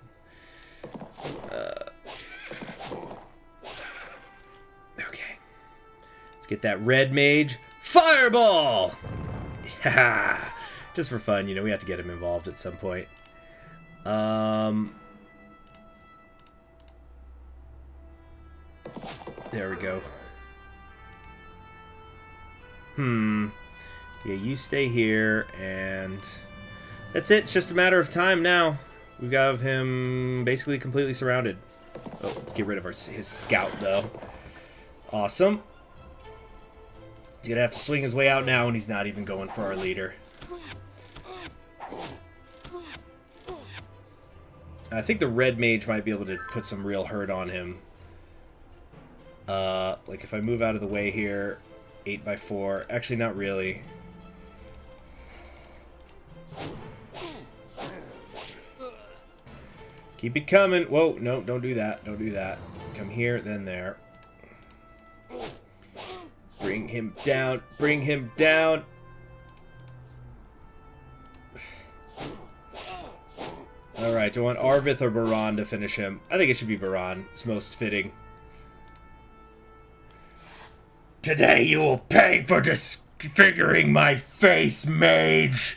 okay. Let's get that red mage. Fireball! Haha! Just for fun, you know, we have to get him involved at some point. There we go. Yeah, you stay here, and that's it. It's just a matter of time now. We've got him basically completely surrounded. Oh, let's get rid of his scout, though. Awesome. He's gonna have to swing his way out now, and he's not even going for our leader. I think the red mage might be able to put some real hurt on him. Like if I move out of the way here, 8x4. Actually, not really. Keep it coming. Whoa, no, don't do that. Don't do that. Come here, then there. Bring him down. Bring him down. Alright, do I want Arvith or Baran to finish him? I think it should be Baran. It's most fitting. Today you will pay for disfiguring my face, mage!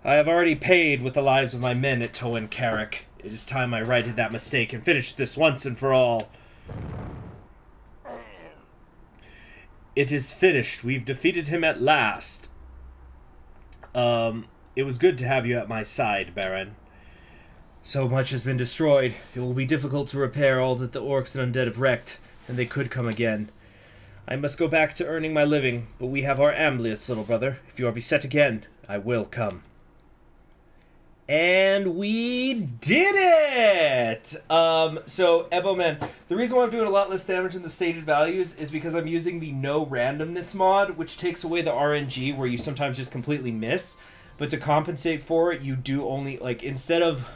I have already paid with the lives of my men at Towen Carrick. It is time I righted that mistake and finished this once and for all. It is finished. We've defeated him at last. It was good to have you at my side, Baron. So much has been destroyed. It will be difficult to repair all that the orcs and undead have wrecked, and they could come again. I must go back to earning my living, but we have our amulets, little brother. If you are beset again, I will come. And we did it! So, Eboman, the reason why I'm doing a lot less damage than the stated values is because I'm using the no randomness mod, which takes away the RNG where you sometimes just completely miss. But to compensate for it, you do only, like, instead of...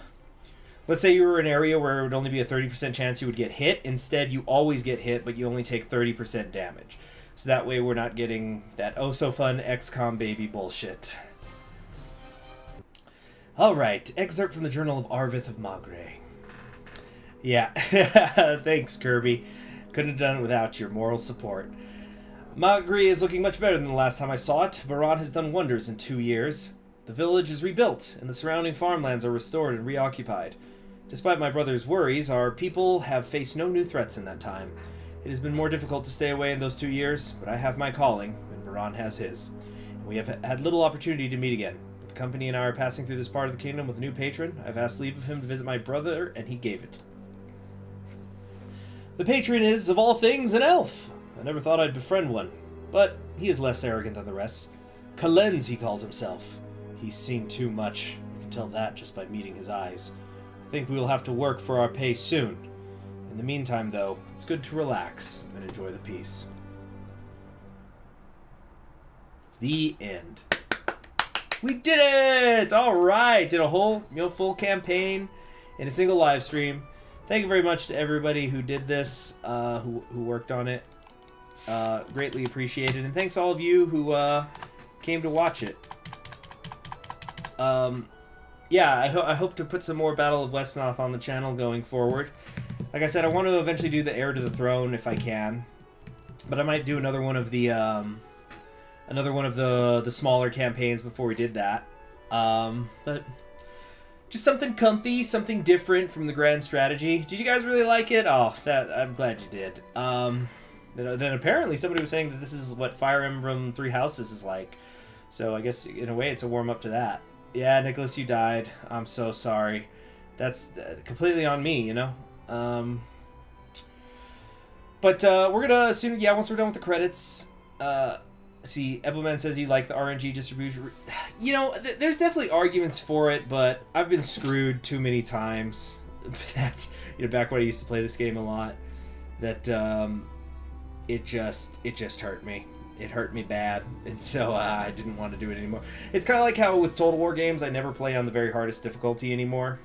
Let's say you were in an area where it would only be a 30% chance you would get hit. Instead, you always get hit, but you only take 30% damage. So that way we're not getting that oh-so-fun XCOM baby bullshit. Alright, excerpt from the Journal of Arvith of Magre. Yeah, thanks, Kirby. Couldn't have done it without your moral support. Magre is looking much better than the last time I saw it. Baran has done wonders in 2 years. The village is rebuilt, and the surrounding farmlands are restored and reoccupied. Despite my brother's worries, our people have faced no new threats in that time. It has been more difficult to stay away in those 2 years, but I have my calling, and Baran has his. And we have had little opportunity to meet again. The company and I are passing through this part of the kingdom with a new patron. I've asked leave of him to visit my brother, and he gave it. The patron is, of all things, an elf. I never thought I'd befriend one, but he is less arrogant than the rest. Kalenz, he calls himself. He's seen too much. You can tell that just by meeting his eyes. I think we will have to work for our pay soon. In the meantime, though, it's good to relax and enjoy the peace. The end. We did it! All right, did a whole, full campaign in a single live stream. Thank you very much to everybody who did this, who worked on it. Greatly appreciated, and thanks to all of you who came to watch it. Yeah, I hope to put some more Battle of Wesnoth on the channel going forward. Like I said, I want to eventually do the Heir to the Throne if I can, but I might do another one of the smaller campaigns before we did that. But just something comfy, something different from the grand strategy. Did you guys really like it? Oh, I'm glad you did. Then apparently somebody was saying that this is what Fire Emblem Three Houses is like. So I guess in a way it's a warm up to that. Yeah, Nicholas, you died. I'm so sorry. That's completely on me, But we're gonna assume, once we're done with the credits, see, Ebelman says you like the RNG distribution. There's definitely arguments for it, but I've been screwed too many times. That, back when I used to play this game a lot, that it just hurt me. It hurt me bad, and so I didn't want to do it anymore. It's kind of like how with Total War games, I never play on the very hardest difficulty anymore,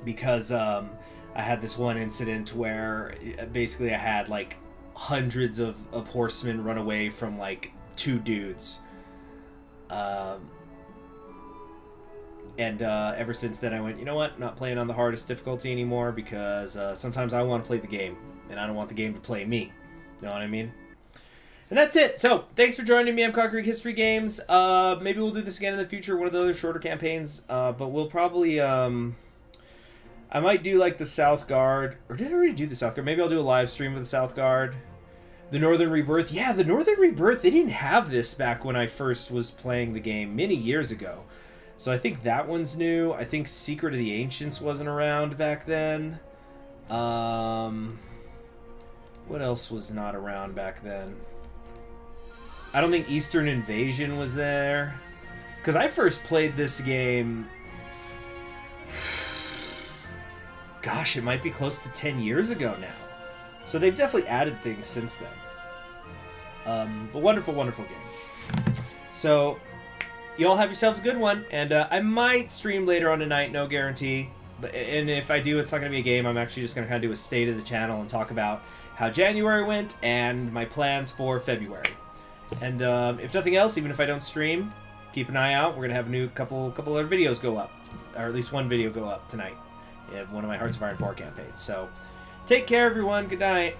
because I had this one incident where basically I had like hundreds of horsemen run away from like 2 dudes. And ever since then I went, you know what, not playing on the hardest difficulty anymore, because sometimes I want to play the game, and I don't want the game to play me. You know what I mean? And that's it. So, thanks for joining me. I'm Concrete History Games. Maybe we'll do this again in the future, one of the other shorter campaigns. But we'll probably, I might do like the South Guard. Or did I already do the South Guard? Maybe I'll do a live stream of the South Guard. The Northern Rebirth. Yeah, the Northern Rebirth, they didn't have this back when I first was playing the game many years ago. So I think that one's new. I think Secret of the Ancients wasn't around back then. What else was not around back then? I don't think Eastern Invasion was there. Because I first played this game... Gosh, it might be close to 10 years ago now. So they've definitely added things since then. But wonderful, wonderful game. So, you all have yourselves a good one. And I might stream later on tonight, no guarantee. And if I do, it's not going to be a game. I'm actually just going to kind of do a state of the channel and talk about how January went and my plans for February. And if nothing else, even if I don't stream, keep an eye out. We're going to have a new couple other videos go up. Or at least one video go up tonight. One of my Hearts of Iron 4 campaigns. So, take care, everyone. Good night.